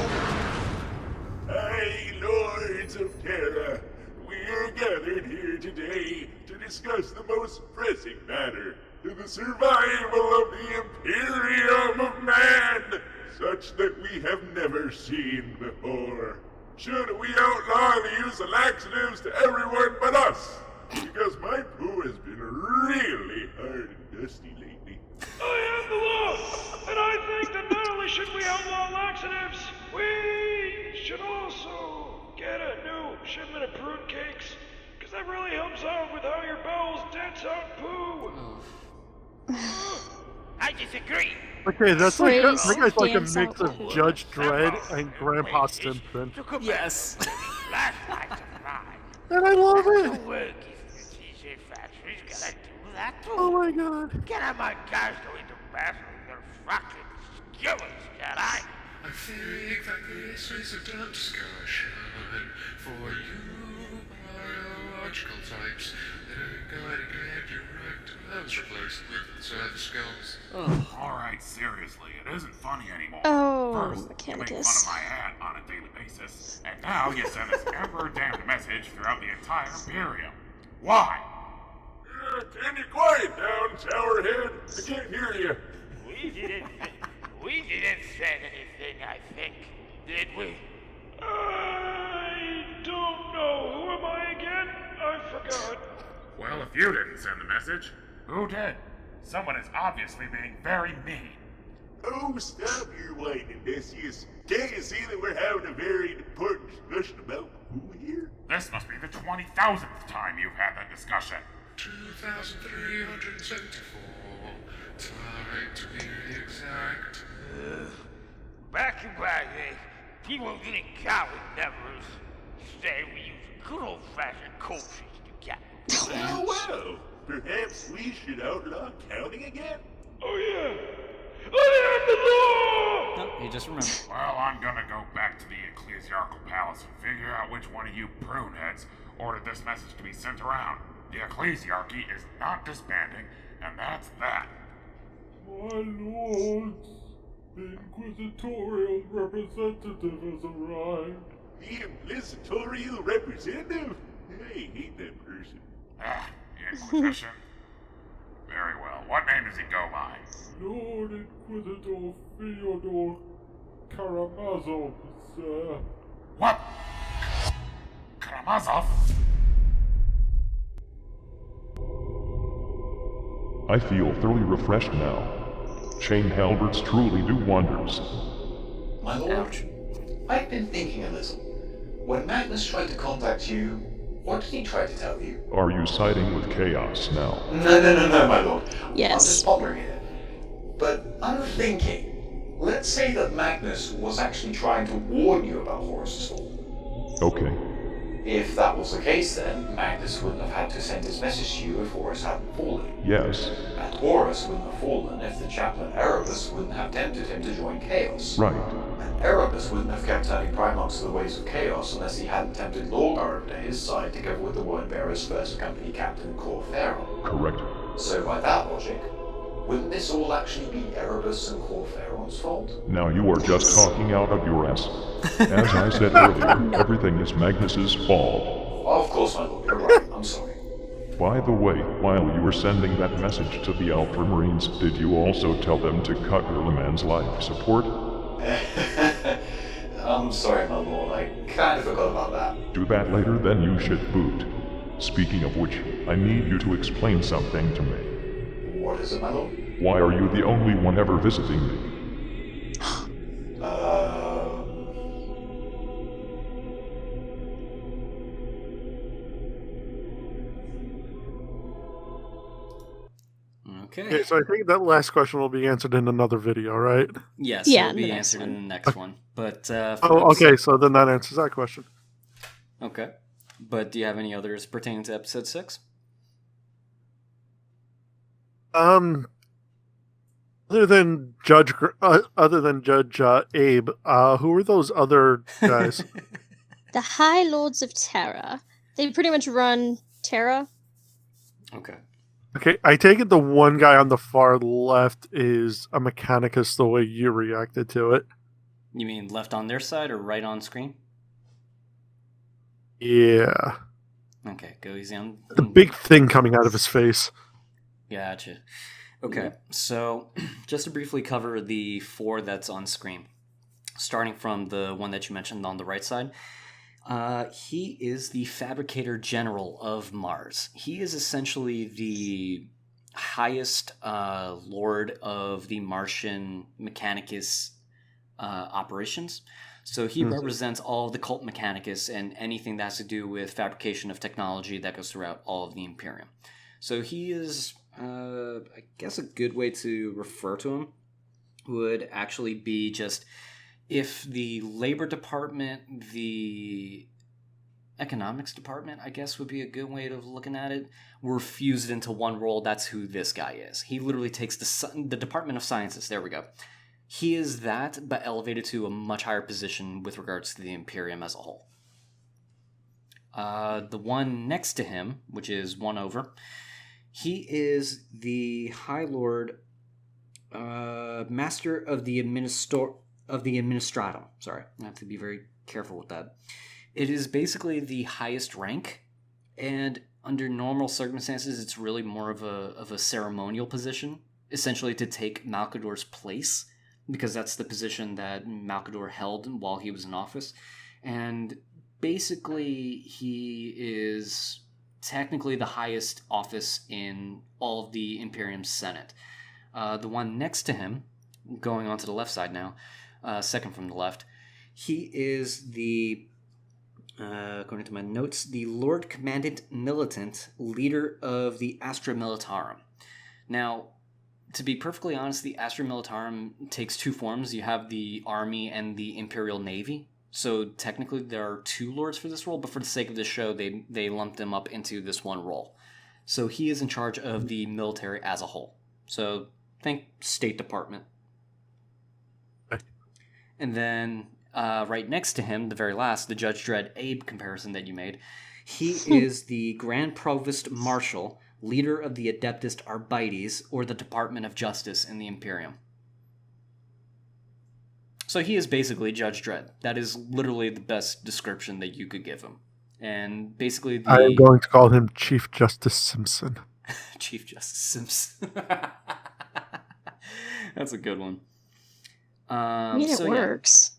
Hey, Lords of Terra, we are gathered here today to discuss the most pressing matter, the survival of the Imperium of Man, such that we have never seen before. Should we outlaw the use of laxatives to everyone but us? Because my poo has been really hard and dusty lately. I am the law, and I think that not only should we outlaw laxatives, we should also get a new shipment of prune cakes, because that really helps out with how your bowels dance out poo. I disagree. Okay, that's like Phrase that guy's like a dance mix out of poo. Judge Dredd and Grandpa Simpson. Yes. Last night's arrived. And I love The it! work is the TJ factory's gotta do that too. Oh my god. Can I my guys go into battle with their fucking skillets, can I? I think that this is a dumb discussion for you biological types that are going to get your rectums replaced with other skulls. Alright, seriously, it isn't funny anymore. Oh, First, you make fun Mechanicus. of my hat on a daily basis, and now you send this emperor-damned message throughout the entire Imperium. Why? Can you quiet down, Towerhead? I can't hear you. We didn't say anything, I think, did we? I don't know. Who am I again? I forgot. Well, if you didn't send the message, who did? Someone is obviously being very mean. Oh, stop your whining, Decius. Can't you see that we're having a very important discussion about who here? This must be the 20,000th time you've had that discussion. 2,374. Time to be exact. Back in my day, people didn't count with numbers. Instead, we used good old-fashioned cold sheets to count. Well, perhaps we should outlaw counting again? Oh yeah. I am the law! No, you just remember. Well, I'm gonna go back to the Ecclesiarchal Palace and figure out which one of you pruneheads ordered this message to be sent around. The Ecclesiarchy is not disbanding, and that's that. My lords, the inquisitorial representative has arrived. The inquisitorial representative? I hate that person. Ah, the Inquisition. Very well. What name does he go by? Lord Inquisitor Fyodor Karamazov, sir. What? Karamazov? I feel thoroughly refreshed now. Chain halberds truly do wonders. My lord, I've been thinking a little. When Magnus tried to contact you, what did he try to tell you? Are you siding with chaos now? No, my lord. Yes. I'm just pondering it. But I'm thinking, let's say that Magnus was actually trying to warn you about Horus's fall. Okay. If that was the case, then Magnus wouldn't have had to send his message to you if Horus hadn't fallen. Yes. And Horus wouldn't have fallen if the chaplain Erebus wouldn't have tempted him to join Chaos. Right. And Erebus wouldn't have kept turning Primarchs to the ways of Chaos unless he hadn't tempted Lorgar over to his side together with the Wordbearer's first company captain, Corferon. Correct. So by that logic, wouldn't this all actually be Erebus and Corferon's fault? Now you are just talking out of your ass. As I said earlier, everything is Magnus's fault. Of course, my lord, you're right. I'm sorry. By the way, while you were sending that message to the Ultramarines, did you also tell them to cut Erleman's life support? I'm sorry, my lord. I kind of forgot about that. Do that later, then you should boot. Speaking of which, I need you to explain something to me. What is it, my lord? Why are you the only one ever visiting me? Okay, so I think that last question will be answered in another video, right? Yes, it'll be answered in the next one. But okay, so then that answers that question. Okay, but do you have any others pertaining to episode 6? Other than Judge Abe, who are those other guys? The High Lords of Terra. They pretty much run Terra. Okay. Okay, I take it the one guy on the far left is a Mechanicus the way you reacted to it. You mean left on their side or right on screen? Yeah. Okay, go easy on... The big thing coming out of his face. Gotcha. Okay, so just to briefly cover the 4 that's on screen. Starting from the one that you mentioned on the right side. He is the Fabricator General of Mars. He is essentially the highest lord of the Martian Mechanicus operations. So he represents all of the cult Mechanicus and anything that has to do with fabrication of technology that goes throughout all of the Imperium. So he is, I guess a good way to refer to him would actually be just... if the labor department, the economics department, I guess would be a good way of looking at it, were fused into one role, that's who this guy is. He literally takes the Department of Sciences, there we go. He is that, but elevated to a much higher position with regards to the Imperium as a whole. The one next to him, which is one over, he is the High Lord, Master of the Administratum. Sorry, I have to be very careful with that. It is basically the highest rank, and under normal circumstances, it's really more of a ceremonial position, essentially to take Malcador's place, because that's the position that Malcador held while he was in office. And basically, he is technically the highest office in all of the Imperium Senate. The one next to him, going on to the left side now, second from the left, he is the, according to my notes, the Lord Commandant Militant, leader of the Astra Militarum. Now, to be perfectly honest, the Astra Militarum takes 2 forms. You have the Army and the Imperial Navy. So technically there are 2 lords for this role, but for the sake of this show, they lumped them up into this one role. So he is in charge of the military as a whole. So think State Department. And then right next to him, the very last, the Judge Dredd Abe comparison that you made, he is the Grand Provost Marshal, leader of the Adeptus Arbites, or the Department of Justice in the Imperium. So he is basically Judge Dredd. That is literally the best description that you could give him. And basically I am going to call him Chief Justice Simpson. Chief Justice Simpson. That's a good one. It works.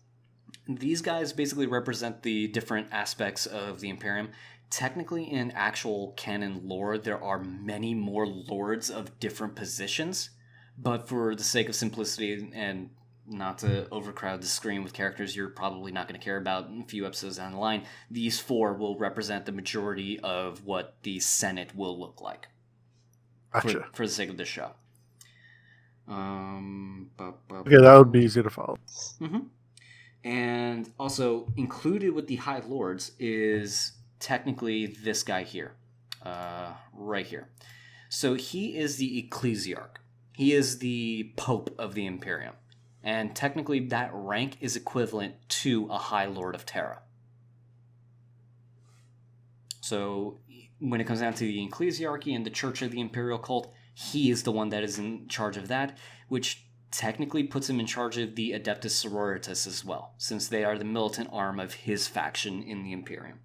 Yeah, these guys basically represent the different aspects of the Imperium. Technically, in actual canon lore, there are many more lords of different positions. But for the sake of simplicity and not to overcrowd the screen with characters you're probably not going to care about in a few episodes down the line, these 4 will represent the majority of what the Senate will look like. Gotcha. For the sake of this show. Okay, that would be easy to follow. Mm-hmm. And also, included with the High Lords is technically this guy here. Right here. So he is the Ecclesiarch. He is the Pope of the Imperium. And technically that rank is equivalent to a High Lord of Terra. So when it comes down to the Ecclesiarchy and the Church of the Imperial Cult, he is the one that is in charge of that, which technically puts him in charge of the Adeptus Sororitas as well, since they are the militant arm of his faction in the Imperium.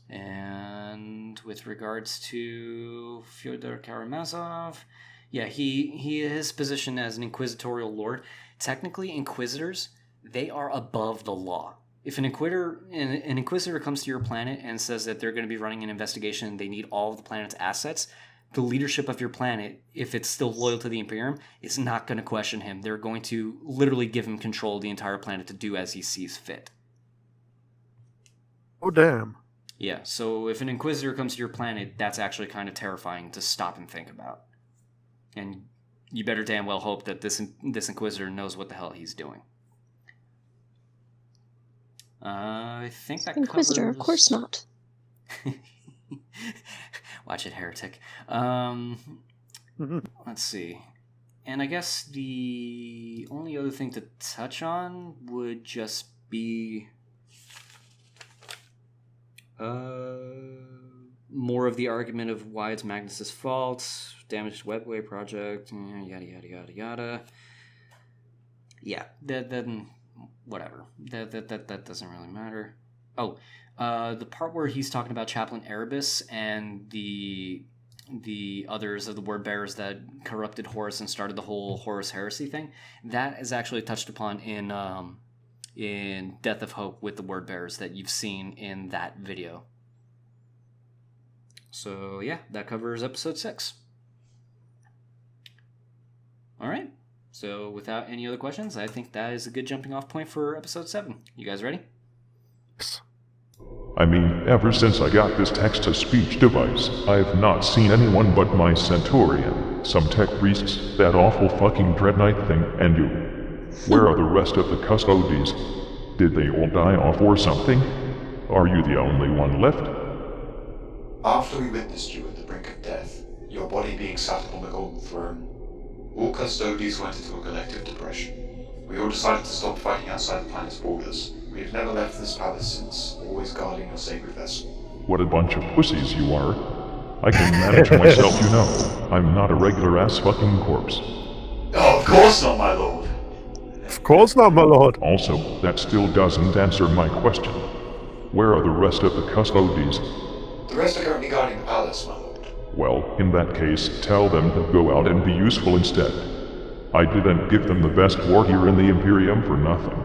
And with regards to Fyodor Karamazov, yeah, his position as an inquisitorial lord, technically inquisitors, they are above the law. If an inquisitor comes to your planet and says that they're going to be running an investigation, they need all of the planet's assets, the leadership of your planet, if it's still loyal to the Imperium, is not going to question him. They're going to literally give him control of the entire planet to do as he sees fit. Oh, damn. Yeah, so if an inquisitor comes to your planet, that's actually kind of terrifying to stop and think about. And you better damn well hope that this inquisitor knows what the hell he's doing. I think that Inquisitor, covers... of course not. Watch it, heretic. Let's see. And I guess the only other thing to touch on would just be more of the argument of why it's Magnus's fault, damaged Wulfboi project, yada yada yada yada. Yeah, then whatever. That doesn't really matter. Oh, the part where he's talking about Chaplain Erebus and the others of the word bearers that corrupted Horus and started the whole Horus heresy thing, that is actually touched upon in Death of Hope with the word bearers that you've seen in that video. So yeah, that covers episode 6. All right. So without any other questions, I think that is a good jumping off point for episode 7. You guys ready? I mean, ever since I got this text-to-speech device, I've not seen anyone but my Centaurian, some tech priests, that awful fucking Dread Knight thing, and you. Where are the rest of the custodies? Did they all die off or something? Are you the only one left? After we witnessed you at the brink of death, your body being sat upon the Golden Throne, all custodies went into a collective depression. We all decided to stop fighting outside the planet's borders. We have never left this palace since, always guarding your sacred vessel. What a bunch of pussies you are. I can manage myself, you know. I'm not a regular-ass fucking corpse. Oh, of course not, my lord. Of course not, my lord. Also, that still doesn't answer my question. Where are the rest of the custodies? The rest are currently guarding the palace, my lord. Well, in that case, tell them to go out and be useful instead. I didn't give them the best war gear in the Imperium for nothing.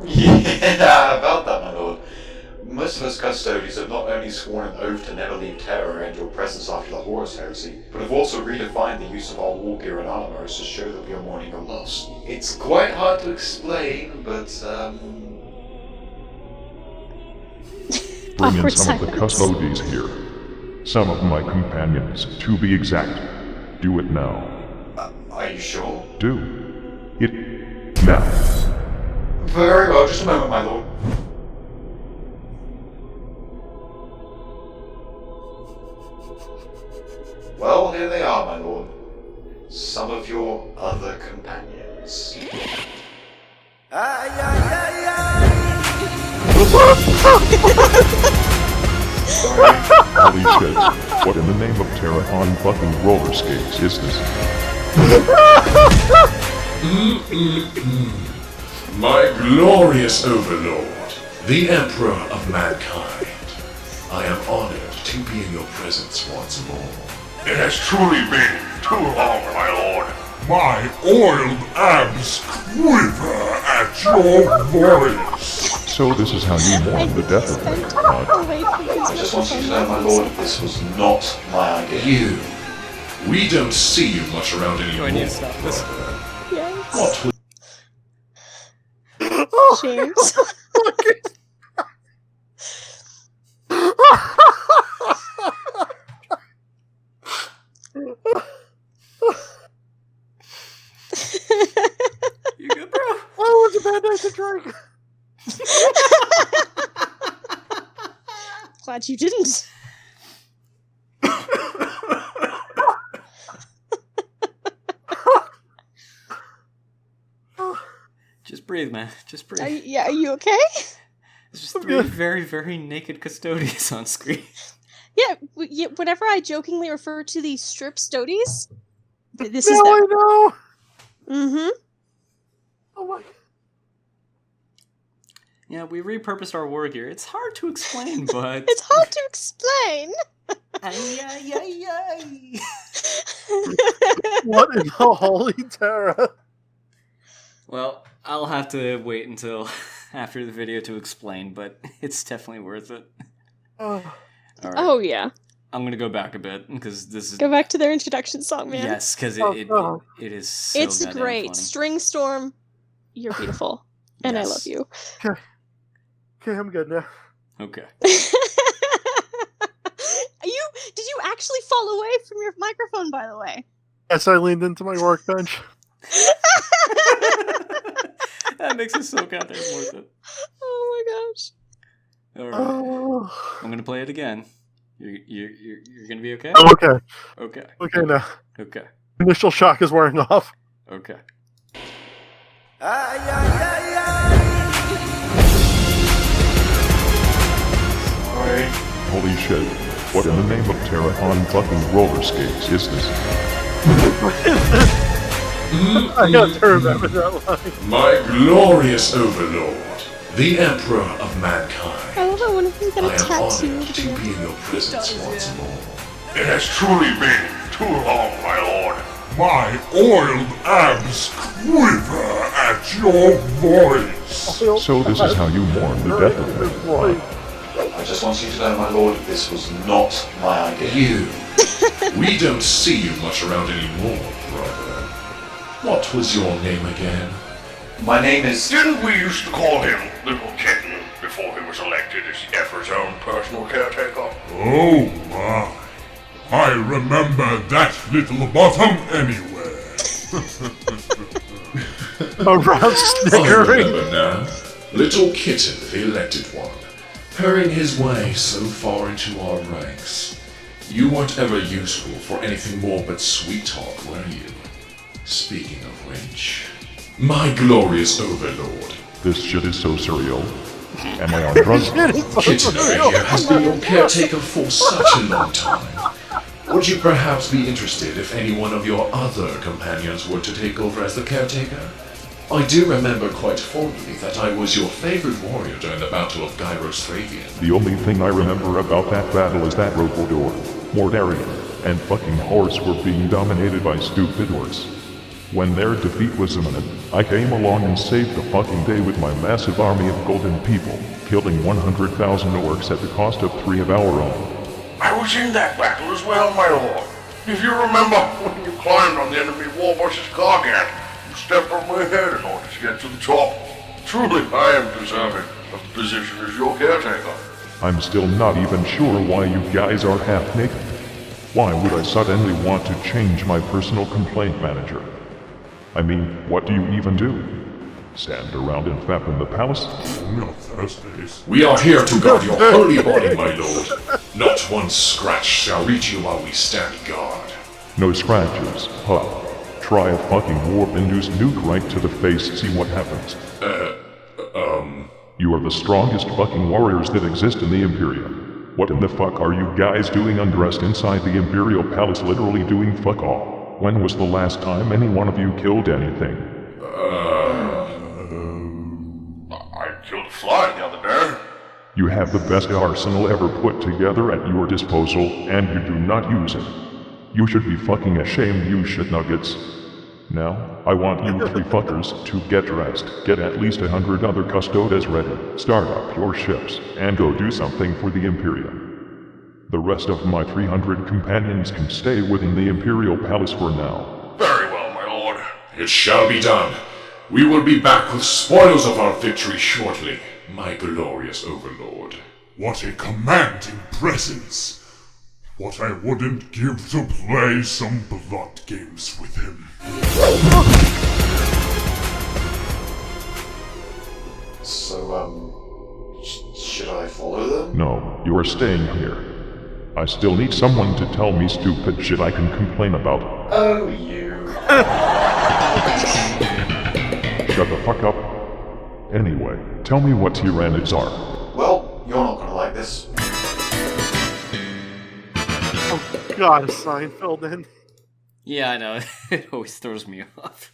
Yeah, about that, my lord. Most of us custodians have not only sworn an oath to never leave Terra and your presence after the Horus heresy, but have also redefined the use of our war gear and armor to show that we are mourning your loss. It's quite hard to explain, but Bring in some of the custodies here. Some of my companions, to be exact. Do it now. Are you sure? Do it now. Very well, just a moment, my lord. Well, here they are, my lord. Some of your other companions. Holy shit. What in the name of Terra on fucking roller skates is this? My glorious overlord, the Emperor of Mankind. I am honored to be in your presence once more. It has truly been too long, my lord. My oiled abs quiver at your voice. So this is how you mourn the death of me, God. I just want you to know, my lord, this was not my idea. We don't see you much around anymore. Do I need to stop this? Yes. What was... James. You good, bro? Oh, it was a bad night to drink. Glad you didn't. Just breathe, man. Just breathe. Are you okay? There's just three very, very naked custodians on screen. Yeah, whenever I jokingly refer to these strip stodies, this is No, them. I know. Mm-hmm. Oh my. Yeah, we repurposed our war gear. It's hard to explain, but... It's hard to explain. What in the holy Terra? Well, I'll have to wait until after the video to explain, but it's definitely worth it. Oh. All right. Oh, yeah. I'm going to go back a bit, because this is... Go back to their introduction song, man. Yes, because it is so It's goddamn great. funny. String Storm, you're beautiful. And I love you. Okay, I'm good now. Okay. Did you actually fall away from your microphone, by the way? Yes, I leaned into my workbench. That makes it so goddamn worth it. Oh my gosh. All right. Oh. I'm gonna play it again. You're gonna be okay? I'm okay. Okay. Okay now. Okay. Initial shock is wearing off. Okay. Holy shit. What in the name of Terra on fucking roller skates is this? I got to remember that line. My glorious overlord, the Emperor of Mankind. I love how one of them got I a am tattoo. honored to be in your presence once more. It has truly been too long, my lord. My oiled abs quiver at your voice. So this is how you mourn the death of me, God. I just want you to know, my lord, this was not my idea. We don't see you much around anymore, brother. What was your name again? My name is... Didn't we used to call him Little Kitten before he was elected as Effort's own personal caretaker? Oh my. I remember that little bottom anywhere. Around snickering. I remember now. Little Kitten, the elected one, hurrying his way so far into our ranks. You weren't ever useful for anything more but sweet talk, were you? Speaking of which, my glorious overlord. This shit is so surreal. Am I on drugs? Kitten over here has been your caretaker for such a long time. Would you perhaps be interested if any one of your other companions were to take over as the caretaker? I do remember quite fondly that I was your favorite warrior during the Battle of Gyros-Thravian. The only thing I remember about that battle is that Rokodor, Mordarian, and fucking Horse were being dominated by stupid orcs. When their defeat was imminent, I came along and saved the fucking day with my massive army of golden people, killing 100,000 orcs at the cost of 3 of our own. I was in that battle as well, my lord. If you remember when you climbed on the enemy Wulfboi's Gargant, you stepped on my head in order to get to the top. Truly, I am deserving of the position as your caretaker. I'm still not even sure why you guys are half naked. Why would I suddenly want to change my personal complaint manager? I mean, what do you even do? Stand around and fap in the palace? No Thursdays. We are here to guard your holy body, my lord. Not one scratch shall reach you while we stand guard. No scratches, huh? Try a fucking warp-induced nuke right to the face, see what happens. You are the strongest fucking warriors that exist in the Imperium. What in the fuck are you guys doing undressed inside the Imperial Palace, literally doing fuck all? When was the last time any one of you killed anything? I killed a fly the other day. You have the best arsenal ever put together at your disposal, and you do not use it. You should be fucking ashamed, you shit nuggets. Now, I want you three fuckers to get dressed, get at least 100 other custodes ready, start up your ships, and go do something for the Imperium. The rest of my 300 companions can stay within the Imperial Palace for now. Very well, my lord. It shall be done. We will be back with spoils of our victory shortly, my glorious overlord. What a commanding presence! What I wouldn't give to play some blood games with him. So, should I follow them? No, you are staying here. I still need someone to tell me stupid shit I can complain about. Oh, you. Shut the fuck up. Anyway, tell me what Tyranids are. Well, you're not gonna like this. Oh god, a Seinfeld in. Yeah, I know. It always throws me off.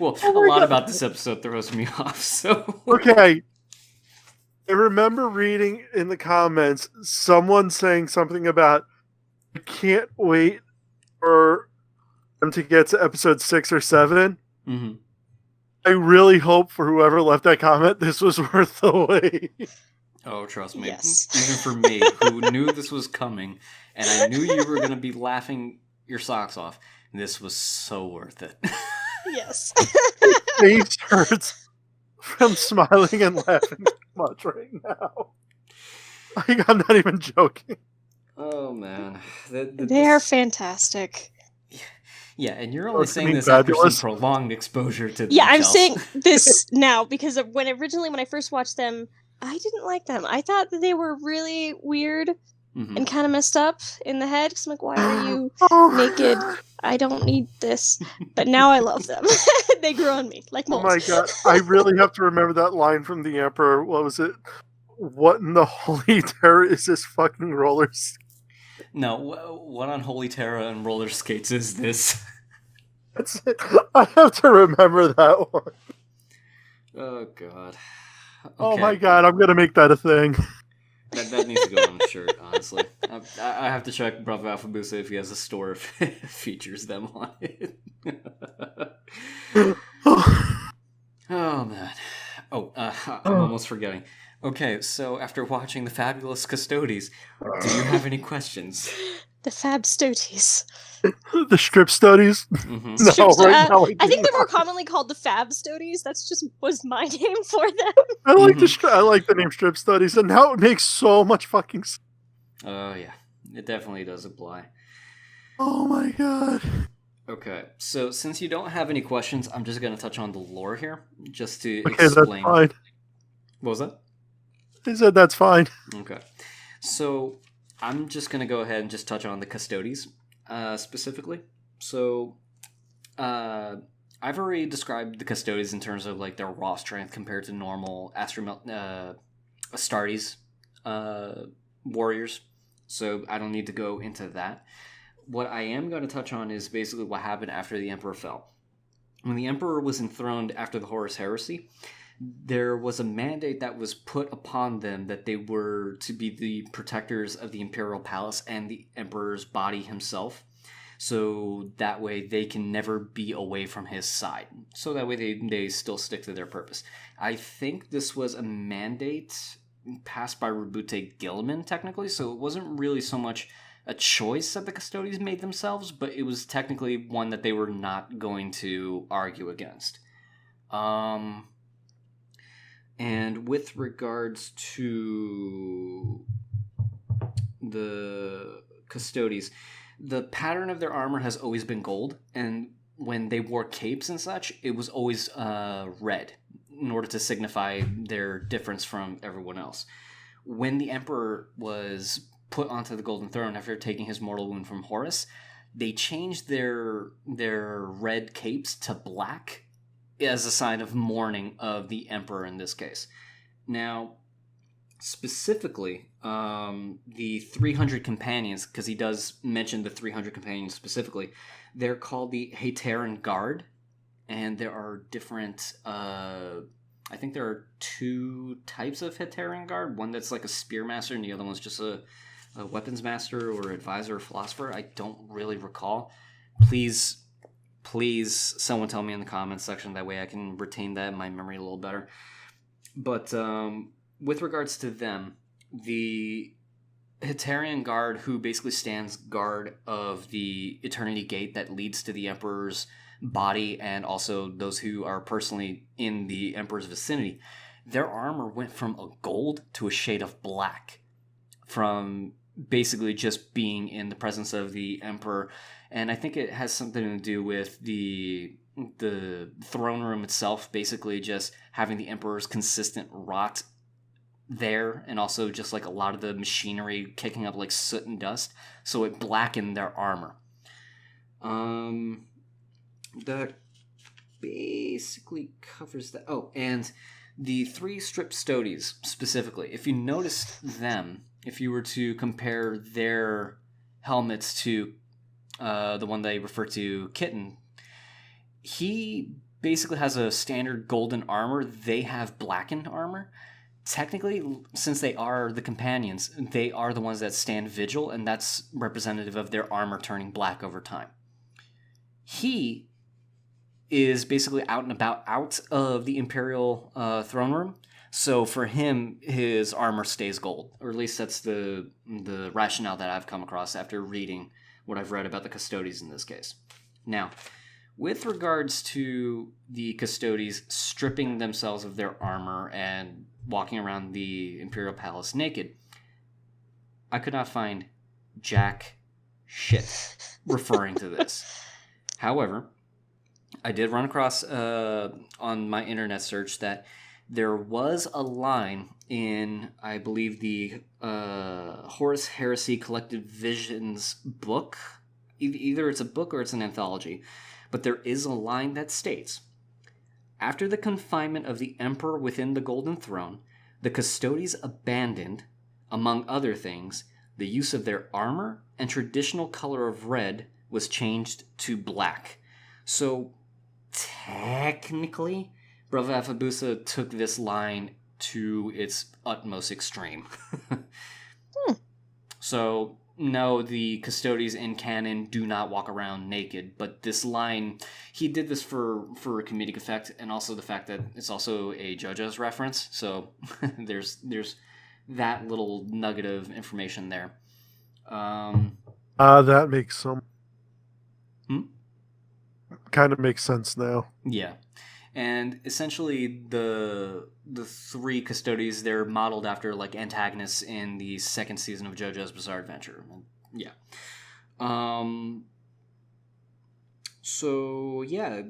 Well, a lot about this episode throws me off, so... Okay. I remember reading in the comments someone saying something about, I can't wait for them to get to episode 6 or 7. Mm-hmm. I really hope for whoever left that comment, this was worth the wait. Oh, trust me. Yes. Even for me, who knew this was coming, and I knew you were going to be laughing your socks off, this was so worth it. Yes. Face hurts from smiling and laughing too much right now. Like, I'm not even joking. Oh, man. They are fantastic. Yeah, and you're only saying this fabulous. after some prolonged exposure to them. Yeah, I'm saying this now because of when I first watched them, I didn't like them. I thought that they were really weird and kind of messed up in the head. Because I'm like, why are you naked? I don't need this. But now I love them. They grew on me like moles. Oh my god, I really have to remember that line from the Emperor. What was it? What in the holy terror is this fucking roller skate? No, what on Holy Terra and roller skates is this? That's it. I have to remember that one. Oh, God. Okay. Oh my god, I'm gonna make that a thing. That needs to go on a shirt, honestly. I have to check Bravo Alphabusa if he has a store if it features them on it. Oh, man. Oh, I'm almost forgetting. Okay, so after watching the fabulous Custodes, do you have any questions? The Fab Stoties. The strip studies? Mm-hmm. No, right now I think they're more commonly called the Fab Stoties. That's just was my name for them. I like I like the name strip studies, and now it makes so much fucking sense. Oh, yeah. It definitely does apply. Oh my god. Okay, so since you don't have any questions, I'm just going to touch on the lore here, just to Okay, explain. that's fine. What was that? He said that's fine. Okay. So, I'm just going to go ahead and just touch on the Custodes, specifically. So, I've already described the Custodes in terms of, like, their raw strength compared to normal Astartes warriors. So, I don't need to go into that. What I am going to touch on is basically what happened after the Emperor fell. When the Emperor was enthroned after the Horus Heresy, there was a mandate that was put upon them that they were to be the protectors of the Imperial Palace and the Emperor's body himself. So that way they can never be away from his side. So that way they still stick to their purpose. I think this was a mandate passed by Rabute Gilman, technically, so it wasn't really so much a choice that the Custodes made themselves, but it was technically one that they were not going to argue against. And with regards to the Custodes, the pattern of their armor has always been gold, and when they wore capes and such, it was always red, in order to signify their difference from everyone else. When the Emperor was put onto the Golden Throne after taking his mortal wound from Horus, they changed their red capes to black as a sign of mourning of the Emperor in this case. Now, specifically, the 300 companions, because he does mention the 300 companions specifically. They're called the Hateran Guard, and there are different, I think there are 2 types of Hateran Guard. One that's like a spearmaster, and the other one's just a weapons master or advisor or philosopher. I don't really recall. Please, someone tell me in the comments section. That way I can retain that in my memory a little better. But with regards to them, the Haterian Guard, who basically stands guard of the Eternity Gate that leads to the Emperor's body, and also those who are personally in the Emperor's vicinity, their armor went from a gold to a shade of black from basically just being in the presence of the Emperor. And I think it has something to do with the throne room itself, basically just having the Emperor's consistent rot there, and also just like a lot of the machinery kicking up like soot and dust, so it blackened their armor. That basically covers that. Oh, and the 3 strip stoties specifically, if you noticed them, if you were to compare their helmets to the one they refer to, Kitten, he basically has a standard golden armor. They have blackened armor. Technically, since they are the companions, they are the ones that stand vigil, and that's representative of their armor turning black over time. He is basically out and about out of the Imperial throne room, so for him, his armor stays gold, or at least that's the rationale that I've come across after reading what I've read about the Custodes in this case. Now, with regards to the Custodes stripping themselves of their armor and walking around the Imperial Palace naked, I could not find jack shit referring to this. However, I did run across on my internet search that there was a line in, I believe, the Horus Heresy Collected Visions book. Either it's a book or it's an anthology. But there is a line that states, after the confinement of the Emperor within the Golden Throne, the Custodes abandoned, among other things, the use of their armor, and traditional color of red was changed to black. So, technically, Brother Afabusa took this line to its utmost extreme. So, no, the Custodes in canon do not walk around naked, but this line, he did this for a comedic effect, and also the fact that it's also a JoJo's reference, so there's that little nugget of information there. That makes some... kind of makes sense now. Yeah. And essentially the 3 Custodes, they're modeled after like antagonists in the 2nd season of JoJo's Bizarre Adventure. Yeah. So yeah,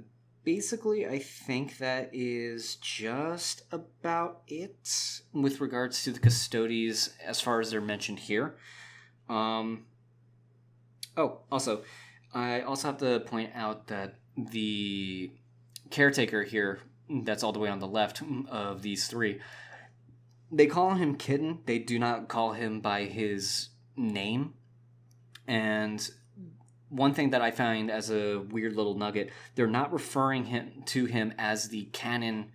basically I think that is just about it with regards to the Custodes as far as they're mentioned here. I also have to point out that the caretaker here, that's all the way on the left of these 3, they call him Kitten. They do not call him by his name. And one thing that I find as a weird little nugget, they're not referring to him as the canon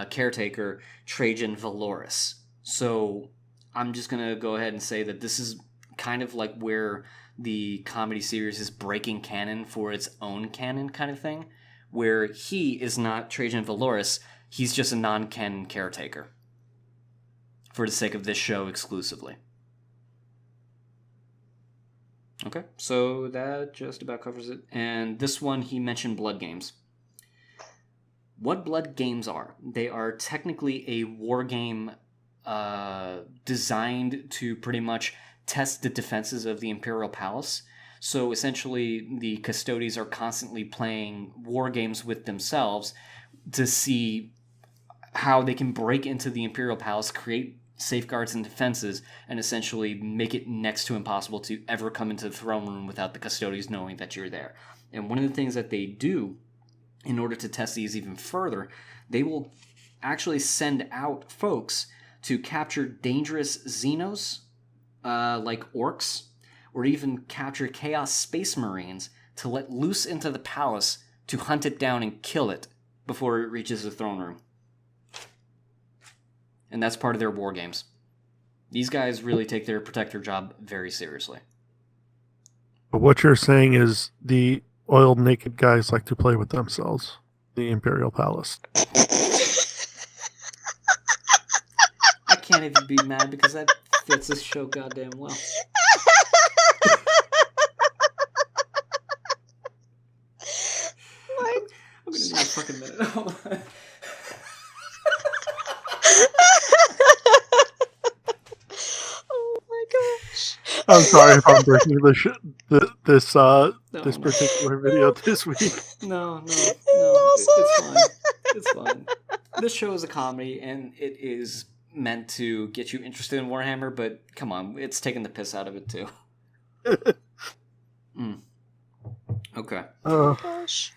caretaker Trajan Valoris. So I'm just going to go ahead and say that this is kind of like where the comedy series is breaking canon for its own canon kind of thing, where he is not Trajan Valoris, he's just a non-canon caretaker for the sake of this show exclusively. Okay, so that just about covers it. And this one, he mentioned blood games. What blood games are? They are technically a war game designed to pretty much test the defenses of the Imperial Palace. So essentially, the Custodes are constantly playing war games with themselves to see how they can break into the Imperial Palace, create safeguards and defenses, and essentially make it next to impossible to ever come into the throne room without the Custodes knowing that you're there. And one of the things that they do in order to test these even further, they will actually send out folks to capture dangerous Xenos like orcs, or even capture Chaos Space Marines to let loose into the palace to hunt it down and kill it before it reaches the throne room. And that's part of their war games. These guys really take their protector job very seriously. But what you're saying is the oiled naked guys like to play with themselves. The Imperial Palace. I can't even be mad because that fits this show goddamn well. What? I'm gonna need a fucking minute. Oh my gosh. I'm sorry if I'm breaking this particular video this week. No. It's fine. It's fine. This show is a comedy, and it is meant to get you interested in Warhammer, but come on, it's taking the piss out of it too. Okay. Oh gosh.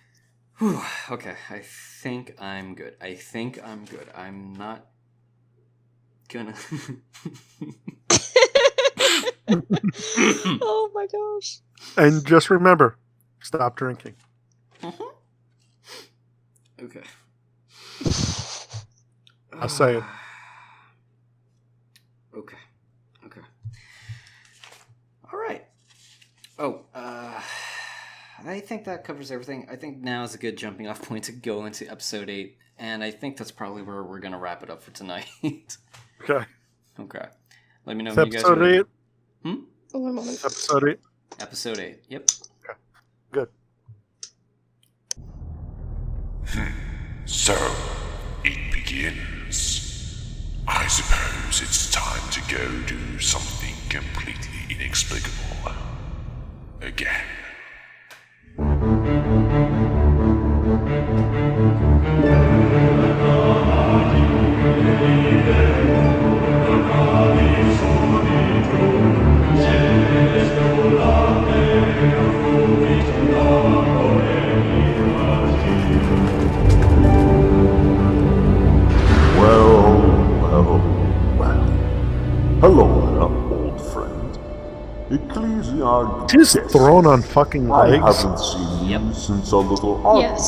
Whew. Okay, I think I'm good. I'm not gonna... Oh my gosh. And just remember, stop drinking. Okay. I'll say it. Okay. All right. Oh, I think that covers everything. I think now is a good jumping off point to go into episode 8, and I think that's probably where we're going to wrap it up for tonight. Okay. Let me know It's when you guys episode are 8. One moment. Episode 8. Episode 8. Yep. Okay. Good. So, it begins. I suppose it's time to go do something completely inexplicable. Again. Hello there, old friend. Ecclesiarch. He's thrown on fucking legs. I haven't seen you since our little art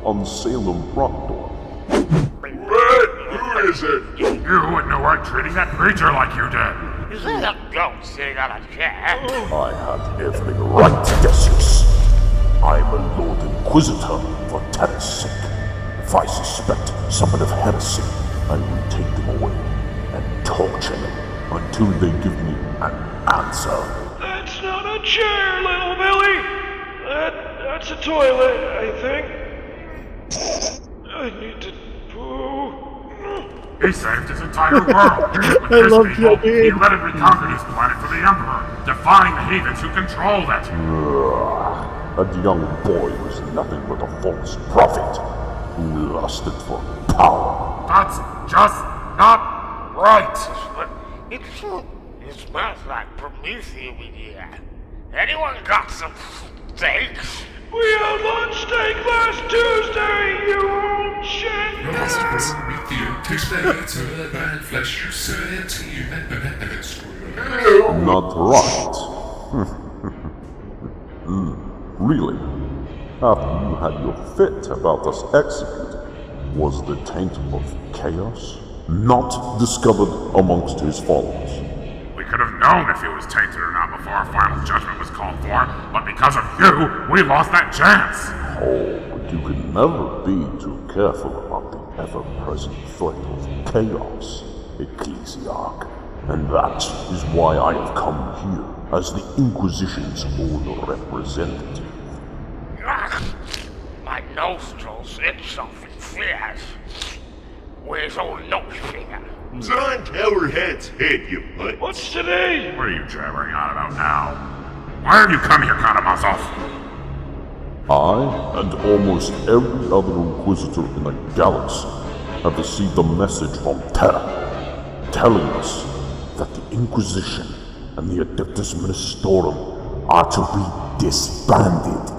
on Salem Rockdor. Who is it? You wouldn't know weren't treating that creature like you did. Is that a goat sitting on a chair? I had every right to this. I'm a Lord Inquisitor for Terra's sake. If I suspect someone of heresy, I will take them away and torture them until they give me an answer. That's not a chair, little Billy. That's a toilet, I think. I need to poo. He saved his entire world. With his people, he led and reconquered his planet for the Emperor, defying the heathens who controlled it. That young boy was nothing but a false prophet who lusted for power. That's just not right. It smells like Prometheus in here. Anyone got some steaks? We had lunch steak last Tuesday, you old shit! Bastards. Prometheus takes better than flesh, you say to you and Not right. Really? After you had your fit about us executed, was the taint of chaos not discovered amongst his followers? We could have known if he was tainted or not before our final judgment was called for, but because of you, we lost that chance! Oh, but you can never be too careful about the ever-present threat of chaos, Ecclesiarch. And that is why I have come here as the Inquisition's own representative. My nostrils itch something fierce. Where's old nose finger? It's on Towerhead's head, you butt. What's today? What are you jabbering on about now? Why have you come here, Karamazov? I, and almost every other Inquisitor in the galaxy, have received a message from Terra, telling us that the Inquisition and the Adeptus Ministorum are to be disbanded.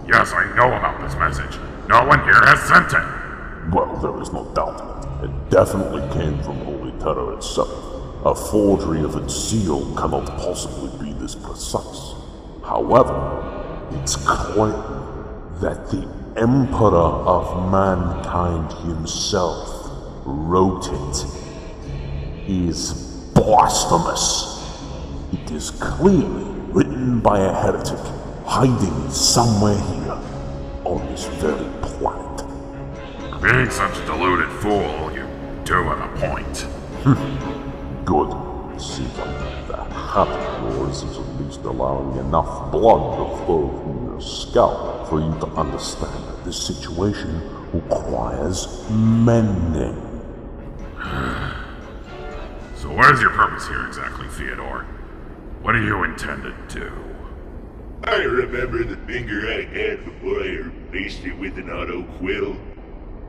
Yes, I know about this message. No one here has sent it. Well, there is no doubt in it. It definitely came from Holy Terra itself. A forgery of its seal cannot possibly be this precise. However, it's clear that the Emperor of Mankind himself wrote it. Is blasphemous. It is clearly written by a heretic hiding somewhere here on this very planet. Being such a deluded fool, you do have a point. Good. Seems like that hat of yours is at least allowing enough blood to flow from your scalp for you to understand that this situation requires mending. So what is your purpose here exactly, Theodore? What do you intend to do? I remember the finger I had before I replaced it with an auto quill.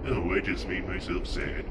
Oh, I just made myself sad.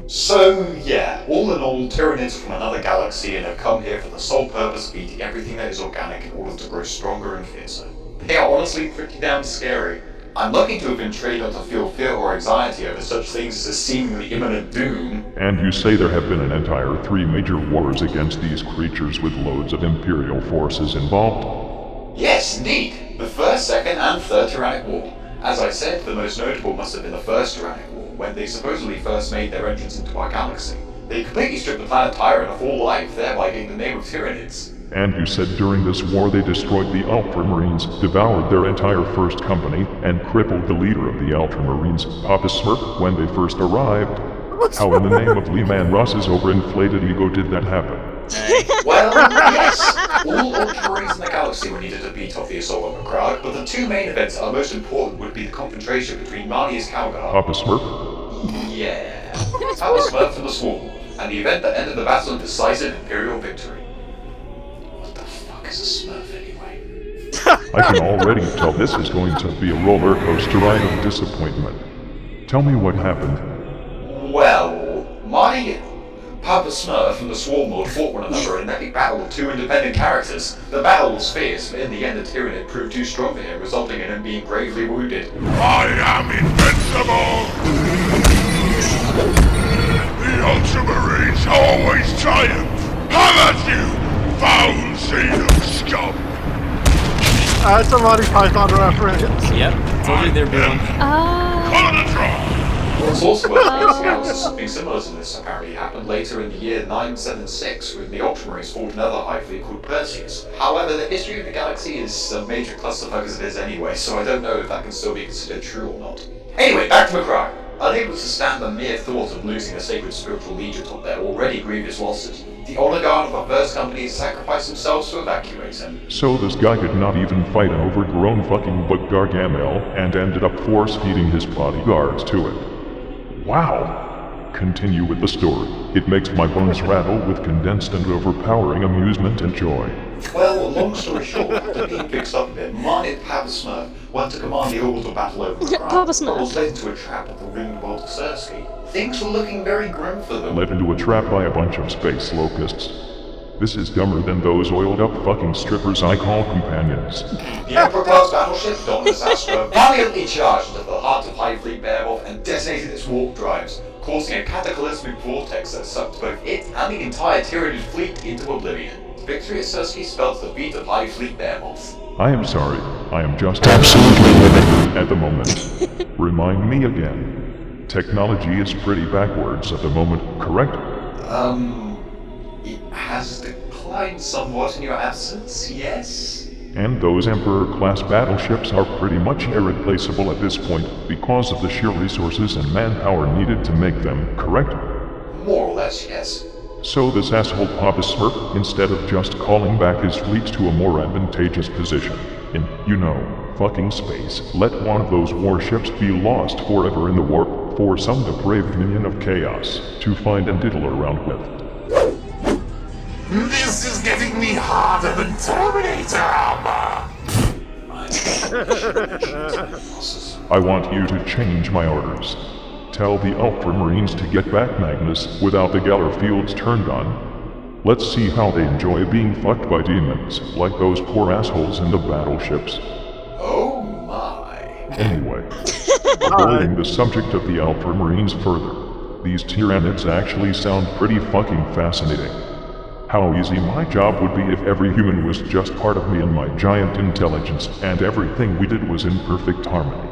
So, yeah, all in all, Tyranids are from another galaxy and have come here for the sole purpose of eating everything that is organic in order to grow stronger and fiercer. They are honestly pretty damn scary. I'm lucky to have been trained not to feel fear or anxiety over such things as a seemingly imminent doom. And you say there have been an entire 3 major wars against these creatures with loads of Imperial forces involved? Yes, indeed. The first, second, and third Tyrannic War. As I said, the most notable must have been the first Tyrannic War, when they supposedly first made their entrance into our galaxy. They completely stripped the planet Tyran of all life, thereby getting the name of Tyranids. And you said during this war they destroyed the Ultramarines, devoured their entire first company, and crippled the leader of the Ultramarines, Papa Smurf, when they first arrived. How in the name of Leman Russ's overinflated ego did that happen? Well, yes. All Ultramarines in the galaxy were needed to beat off the assault on Macragge, but the 2 main events that are most important would be the confrontation between Marnius Calgar... Papa Smurf? Yeah. Papa Smurf and the Swarm, and the event that ended the battle in decisive Imperial victory. Is a Smurf anyway. I can already tell this is going to be a roller coaster ride of disappointment. Tell me what happened. Well, Marty, Papa Smurf and the Swarm Lord fought one another in an epic battle of 2 independent characters. The battle was fierce, but in the end the Tyranid proved too strong for him, resulting in him being gravely wounded. I am invincible! The Ultramarines always triumph! How about you? Foul seed of scum! That's a Monty Python reference. Yep, told you they're doing. It's also worth pointing out that something similar to this apparently happened later in the year 976 when the Ultramarines fought another high fleet called Perseus. However, the history of the galaxy is a major clusterfuck as it is anyway, so I don't know if that can still be considered true or not. Anyway, back to Macragge. Unable to stand the mere thought of losing a sacred spiritual legion on their already grievous losses, the Oligarch of our first company sacrificed themselves to evacuate him. So this guy could not even fight an overgrown fucking Bug Gargamel and ended up force-feeding his bodyguards to it. Wow. Continue with the story. It makes my bones rattle with condensed and overpowering amusement and joy. Well, long story short, after being fixed up a bit, Marnie Papa Smurf went to command the orbital battle over the ground, but was led into a trap at the ringed world of Starrgal. Things were looking very grim for them. Led into a trap by a bunch of space locusts. This is dumber than those oiled-up fucking strippers I call companions. The Emperor-class battleship, Dominus Astra, valiantly charged into the heart of High Fleet Beowulf and detonated its warp drives, causing a cataclysmic vortex that sucked both it and the entire Tyranid fleet into oblivion. Victory at Starrgal spelled the defeat of High Fleet Beowulf. I am sorry. I am just absolutely livid at the moment. Remind me again. Technology is pretty backwards at the moment, correct? It has declined somewhat in your absence, yes? And those Emperor-class battleships are pretty much irreplaceable at this point because of the sheer resources and manpower needed to make them, correct? More or less, yes. So this asshole Papa Smurf, instead of just calling back his fleet to a more advantageous position in, fucking space, let one of those warships be lost forever in the warp for some depraved minion of chaos to find and diddle around with. This is getting me harder than Terminator armor! I want you to change my orders. Tell the Ultramarines to get back Magnus without the Geller fields turned on. Let's see how they enjoy being fucked by demons, like those poor assholes in the battleships. Oh my. Anyway, Avoiding the subject of the Ultramarines further, these Tyranids actually sound pretty fucking fascinating. How easy my job would be if every human was just part of me and my giant intelligence, and everything we did was in perfect harmony.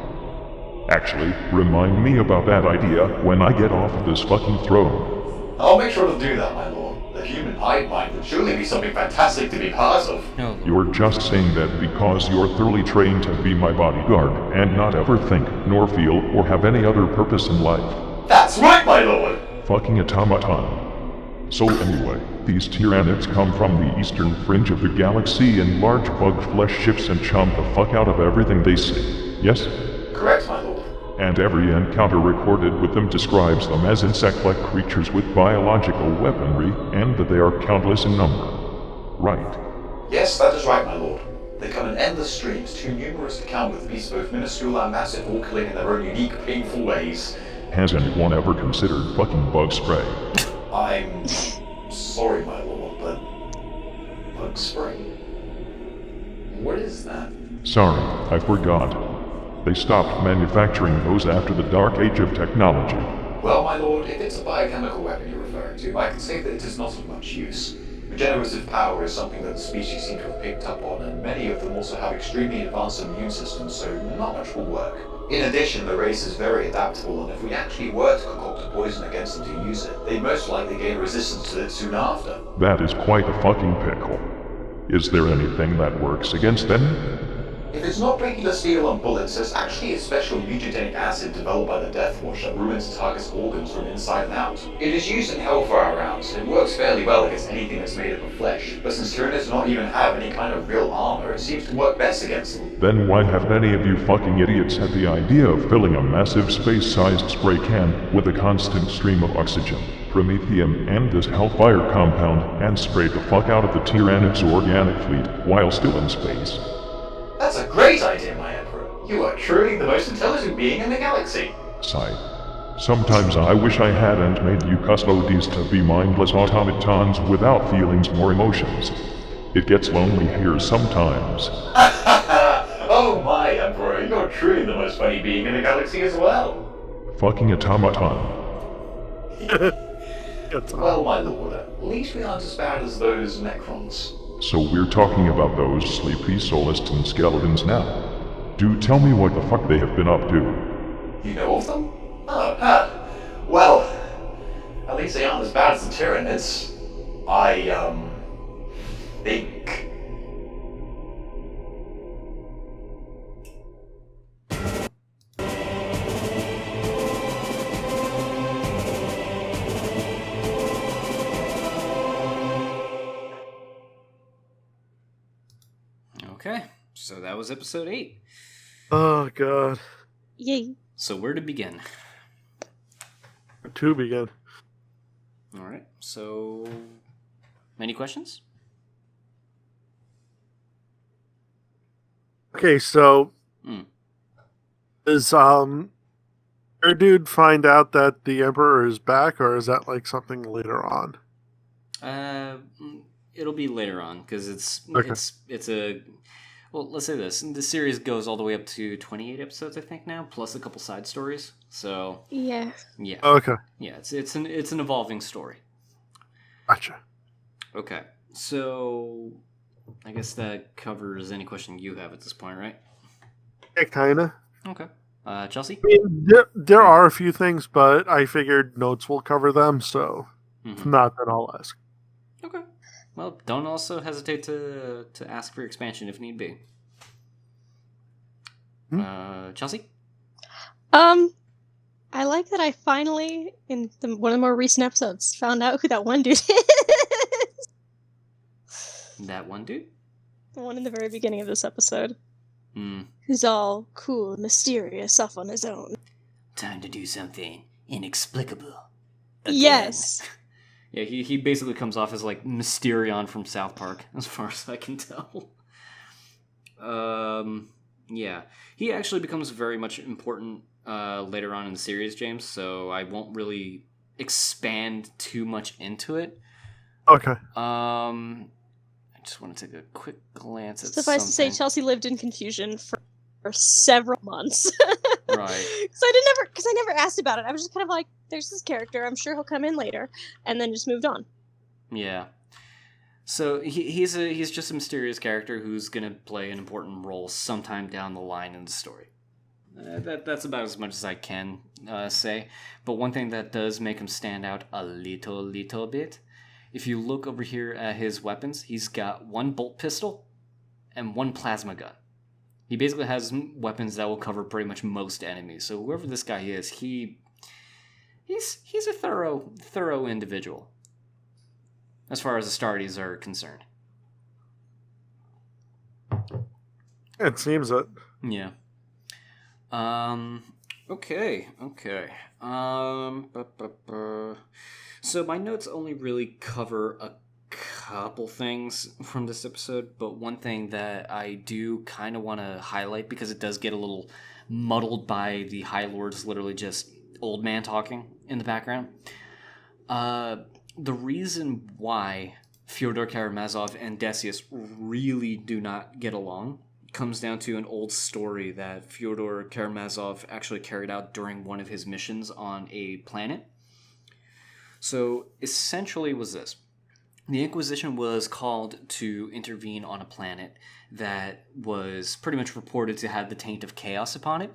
Actually, remind me about that idea when I get off of this fucking throne. I'll make sure to do that, my lord. The human hive mind would surely be something fantastic to be part of. No. You're just saying that because you're thoroughly trained to be my bodyguard and not ever think, nor feel, or have any other purpose in life. That's right, my lord! Fucking automaton. So anyway, these Tyranids come from the eastern fringe of the galaxy in large bug flesh ships and chomp the fuck out of everything they see. Yes? Correct, my lord. And every encounter recorded with them describes them as insect-like creatures with biological weaponry, and that they are countless in number. Right. Yes, that is right, my lord. They come in endless streams, too numerous to count, with beasts both minuscule and massive, all killing in their own unique, painful ways. Has anyone ever considered fucking bug spray? I'm sorry, my lord, but bug spray? What is that? Sorry, I forgot. They stopped manufacturing those after the Dark Age of technology. Well, my lord, if it's a biochemical weapon you're referring to, I can say that it is not of much use. Regenerative power is something that the species seem to have picked up on, and many of them also have extremely advanced immune systems, so not much will work. In addition, the race is very adaptable, and if we actually were to concoct a poison against them to use it, they'd most likely gain resistance to it soon after. That is quite a fucking pickle. Is there anything that works against them? If it's not regular steel and bullets, there's actually a special mutagenic acid developed by the Death Watch that ruins target's organs from inside and out. It is used in Hellfire rounds, and it works fairly well against anything that's made up of flesh, but since Tyranids do not even have any kind of real armor, it seems to work best against them. Then why have any of you fucking idiots had the idea of filling a massive space-sized spray can with a constant stream of oxygen, promethium, and this Hellfire compound, and sprayed the fuck out of the Tyranids' organic fleet while still in space? That's a great idea, my Emperor. You are truly the most intelligent being in the galaxy. Sigh. Sometimes I wish I hadn't made you custodies to be mindless automatons without feelings or emotions. It gets lonely here sometimes. Oh my, Emperor, you're truly the most funny being in the galaxy as well. Fucking automaton. Well, my lord, at least we aren't as bad as those Necrons. So we're talking about those sleepy Solistan skeletons now. Do tell me what the fuck they have been up to. You know of them? Oh, well, at least they aren't as bad as the Tyranids. I, think. Okay, so that was episode 8. Oh, God. Yay. So where to begin? To begin. Alright, so... Any questions? Okay, so... Does, your dude find out that the Emperor is back, or is that, like, something later on? It'll be later on, because it's a... Well, let's say this. The series goes all the way up to 28 episodes, I think, now, plus a couple side stories. So... Yeah. Yeah. Okay. Yeah, it's an evolving story. Gotcha. Okay, so... I guess that covers any question you have at this point, right? Yeah, kinda. Okay. Chelsea? I mean, there are a few things, but I figured notes will cover them, so if not, then I'll ask. Okay. Well, don't also hesitate to ask for expansion if need be. Chelsea? I like that I finally, in one of the more recent episodes, found out who that one dude is. That one dude? The one in the very beginning of this episode. Who's all cool, mysterious, off on his own. Time to do something inexplicable. Again. Yes. Yeah, he basically comes off as like Mysterion from South Park, as far as I can tell. Yeah. He actually becomes very much important later on in the series, James, so I won't really expand too much into it. Okay. I just want to take a quick glance at Suffice to say, Chelsea lived in confusion for several months. Right. So I never asked about it. I was just kind of like, there's this character. I'm sure he'll come in later, and then just moved on. Yeah. So he's just a mysterious character who's gonna play an important role sometime down the line in the story. That's about as much as I can say. But one thing that does make him stand out a little bit, if you look over here at his weapons, he's got one bolt pistol and one plasma gun. He basically has weapons that will cover pretty much most enemies. So whoever this guy is, he's a thorough individual as far as the Astartes are concerned. It seems it. Yeah. Okay. So my notes only really cover a couple things from this episode, but one thing that I do kind of want to highlight, because it does get a little muddled by the High Lords literally just old man talking in the background. The reason why Fyodor Karamazov and Decius really do not get along comes down to an old story that Fyodor Karamazov actually carried out during one of his missions on a planet. So essentially was this. The Inquisition was called to intervene on a planet that was pretty much reported to have the taint of chaos upon it.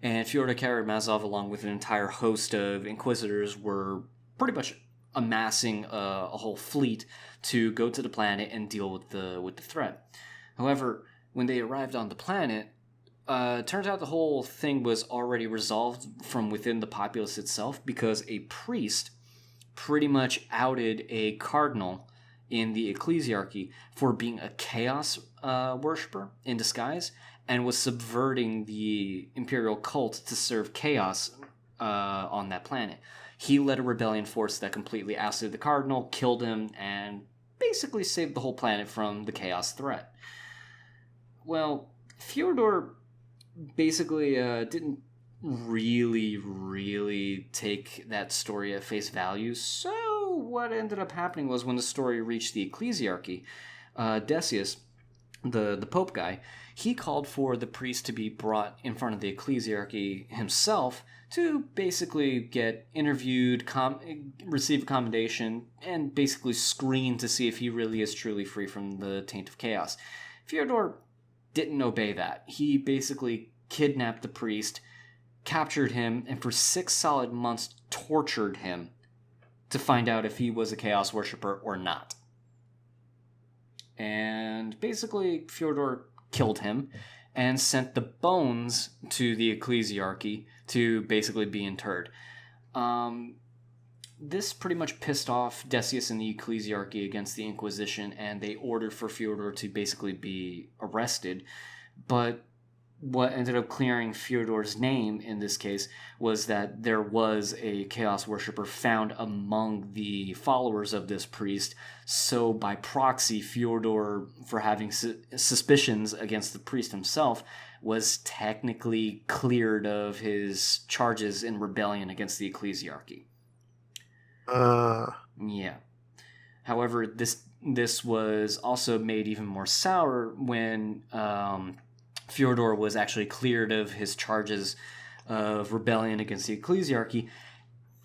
And Fyodor Karamazov, along with an entire host of Inquisitors, were pretty much amassing a whole fleet to go to the planet and deal with the threat. However, when they arrived on the planet, turns out the whole thing was already resolved from within the populace itself, because a priest pretty much outed a cardinal in the ecclesiarchy for being a chaos worshiper in disguise, and was subverting the imperial cult to serve chaos on that planet. He led a rebellion force that completely ousted the cardinal, killed him, and basically saved the whole planet from the chaos threat. Well, Fyodor basically didn't really take that story at face value, so what ended up happening was, when the story reached the ecclesiarchy, Decius, the Pope guy, he called for the priest to be brought in front of the ecclesiarchy himself to basically get interviewed, receive accommodation, and basically screen to see if he really is truly free from the taint of chaos. Fyodor didn't obey that. He basically kidnapped the priest, captured him, and for 6 solid months tortured him to find out if he was a chaos worshipper or not. And basically, Fyodor killed him and sent the bones to the ecclesiarchy to basically be interred. This pretty much pissed off Decius and the ecclesiarchy against the Inquisition, and they ordered for Fyodor to basically be arrested. But what ended up clearing Fyodor's name in this case was that there was a chaos worshipper found among the followers of this priest. So by proxy, Fyodor, for having suspicions against the priest himself, was technically cleared of his charges in rebellion against the ecclesiarchy. Yeah. However, this was also made even more sour when Fyodor was actually cleared of his charges of rebellion against the ecclesiarchy.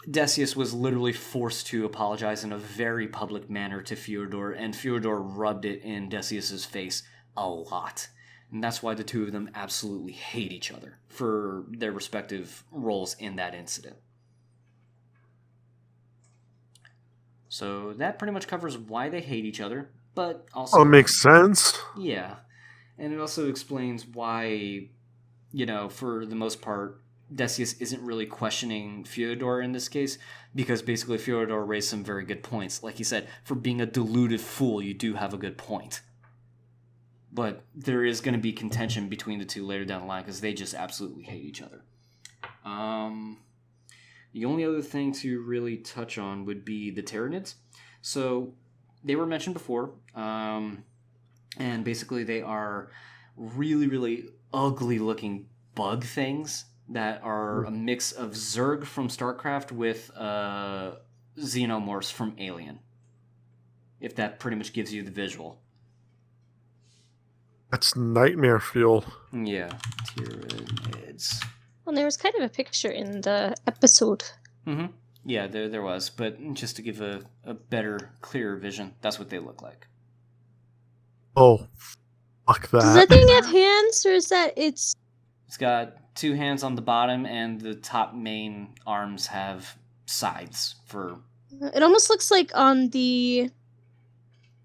Decius was literally forced to apologize in a very public manner to Fyodor, and Fyodor rubbed it in Decius's face a lot. And that's why the two of them absolutely hate each other for their respective roles in that incident. So that pretty much covers why they hate each other, but also... Oh, it makes sense. Yeah. And it also explains why, for the most part, Decius isn't really questioning Fyodor in this case, because basically Fyodor raised some very good points. Like he said, for being a deluded fool, you do have a good point. But there is going to be contention between the two later down the line, because they just absolutely hate each other. The only other thing to really touch on would be the Tyranids. So they were mentioned before, and basically they are really, really ugly-looking bug things that are a mix of Zerg from StarCraft with Xenomorphs from Alien. If that pretty much gives you the visual. That's nightmare fuel. Yeah, Tyranids. Well, there was kind of a picture in the episode. Mm-hmm. Yeah, there was, but just to give a better, clearer vision, that's what they look like. Oh, fuck that. Does that thing have hands, or is that it's... It's got 2 hands on the bottom, and the top main arms have sides for... It almost looks like on the...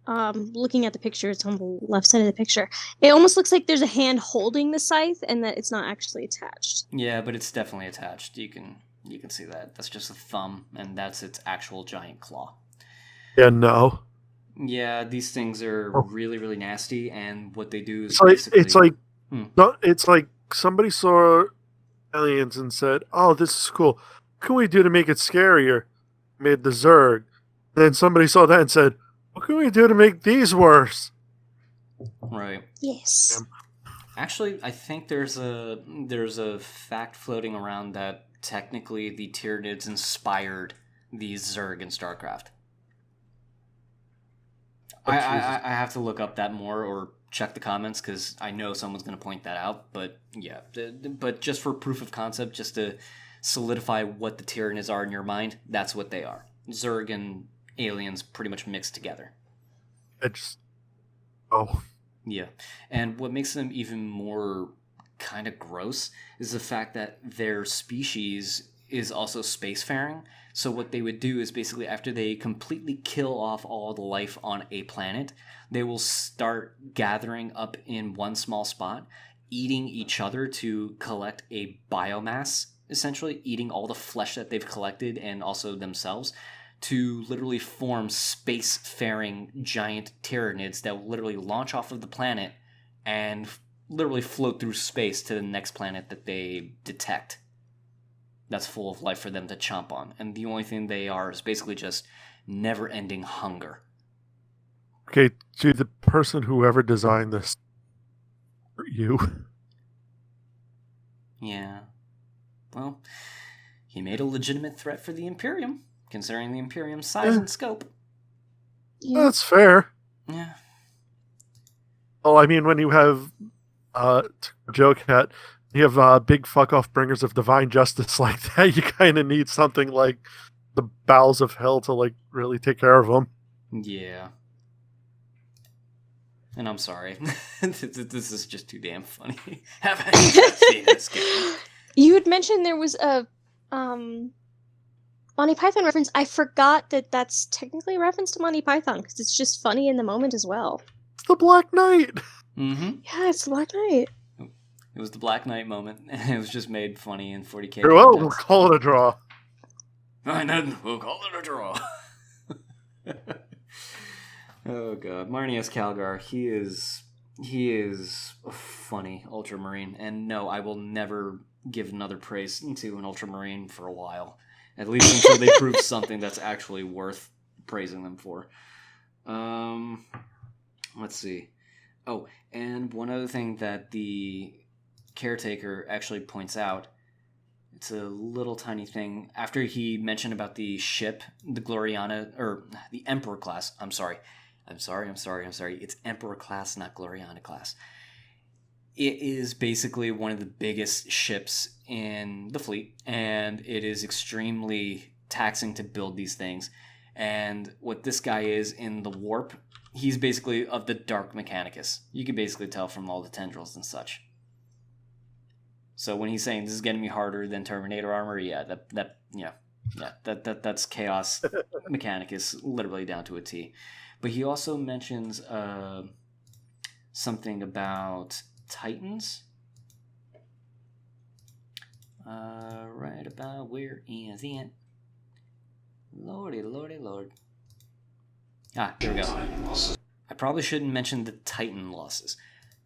looking at the picture, it's on the left side of the picture. It almost looks like there's a hand holding the scythe, and that it's not actually attached. Yeah, but it's definitely attached. You can see that. That's just a thumb, and that's its actual giant claw. Yeah, no. Yeah, these things are really, really nasty, and what they do is it's like somebody saw aliens and said, "Oh, this is cool. What can we do to make it scarier?" Made the Zerg. Then somebody saw that and said, "What can we do to make these worse?" Right. Yes. Actually, I think there's a fact floating around that technically the Tyranids inspired these Zerg in StarCraft. I have to look up that more or check the comments because I know someone's going to point that out. But yeah, but just for proof of concept, just to solidify what the Tyranids are in your mind, that's what they are. Zerg and aliens pretty much mixed together. Yeah. And what makes them even more kind of gross is the fact that their species is also spacefaring. So what they would do is basically after they completely kill off all the life on a planet, they will start gathering up in one small spot, eating each other to collect a biomass, essentially eating all the flesh that they've collected and also themselves to literally form spacefaring giant Tyranids that will literally launch off of the planet and literally float through space to the next planet that they detect that's full of life for them to chomp on. And the only thing they are is basically just never-ending hunger. Okay, to the person who ever designed this, you. Yeah. Well, he made a legitimate threat for the Imperium, considering the Imperium's size and scope. Yeah. That's fair. Yeah. Oh, I mean, when you have joke at, you have big fuck-off bringers of divine justice like that, you kind of need something like the bowels of hell to, like, really take care of them. Yeah. And I'm sorry. This is just too damn funny. Haven't seen this game. You had mentioned there was a Monty Python reference. I forgot that that's technically a reference to Monty Python because it's just funny in the moment as well. It's the Black Knight. Mm-hmm. Yeah, it's the Black Knight. It was the Black Knight moment. It was just made funny in 40K. Well, we'll call it a draw. Fine, then we'll call it a draw. Oh god, Marnius Calgar, he is a funny Ultramarine, and no, I will never give another praise to an Ultramarine for a while. At least until they prove something that's actually worth praising them for. Let's see. Oh, and one other thing that the caretaker actually points out, it's a little tiny thing. After he mentioned about the ship, the Gloriana, or the Emperor class, I'm sorry. It's Emperor class, not Gloriana class. It is basically one of the biggest ships in the fleet, and it is extremely taxing to build these things. And what this guy is in the warp, he's basically of the Dark Mechanicus. You can basically tell from all the tendrils and such. So when he's saying this is getting me harder than Terminator armor, that's Chaos Mechanicus, literally down to a T. But he also mentions something about Titans. Right about where is it? Lordy, Lord. Ah, here we go. I probably shouldn't mention the Titan losses.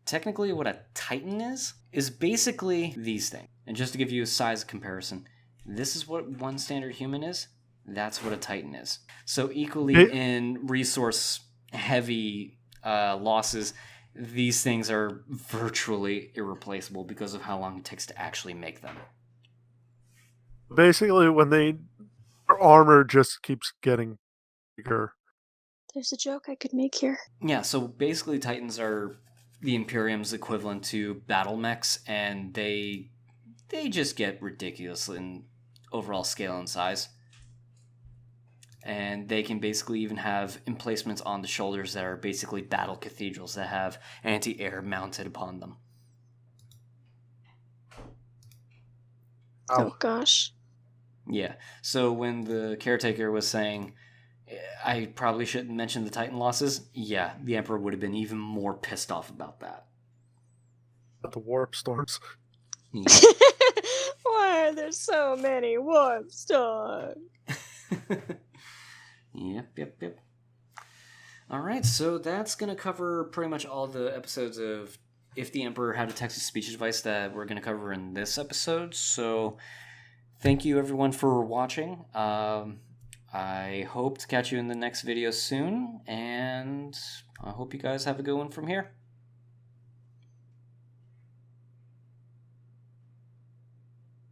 Technically, what a Titan is basically these things. And just to give you a size comparison, this is what one standard human is. That's what a Titan is. So equally in resource-heavy losses, these things are virtually irreplaceable because of how long it takes to actually make them. Basically, when their armor just keeps getting bigger. There's a joke I could make here. Yeah, so basically Titans are the Imperium's equivalent to battle mechs, and they they just get ridiculous in overall scale and size. And they can basically even have emplacements on the shoulders that are basically battle cathedrals that have anti-air mounted upon them. Oh gosh. Yeah. So when the caretaker was saying, I probably shouldn't mention the Titan losses, yeah, the Emperor would have been even more pissed off about that. At the warp storms. Why are there so many warp storms? Yep. All right, so that's going to cover pretty much all the episodes of If the Emperor Had a Text-to-Speech Device that we're going to cover in this episode. So thank you, everyone, for watching. I hope to catch you in the next video soon, and I hope you guys have a good one from here.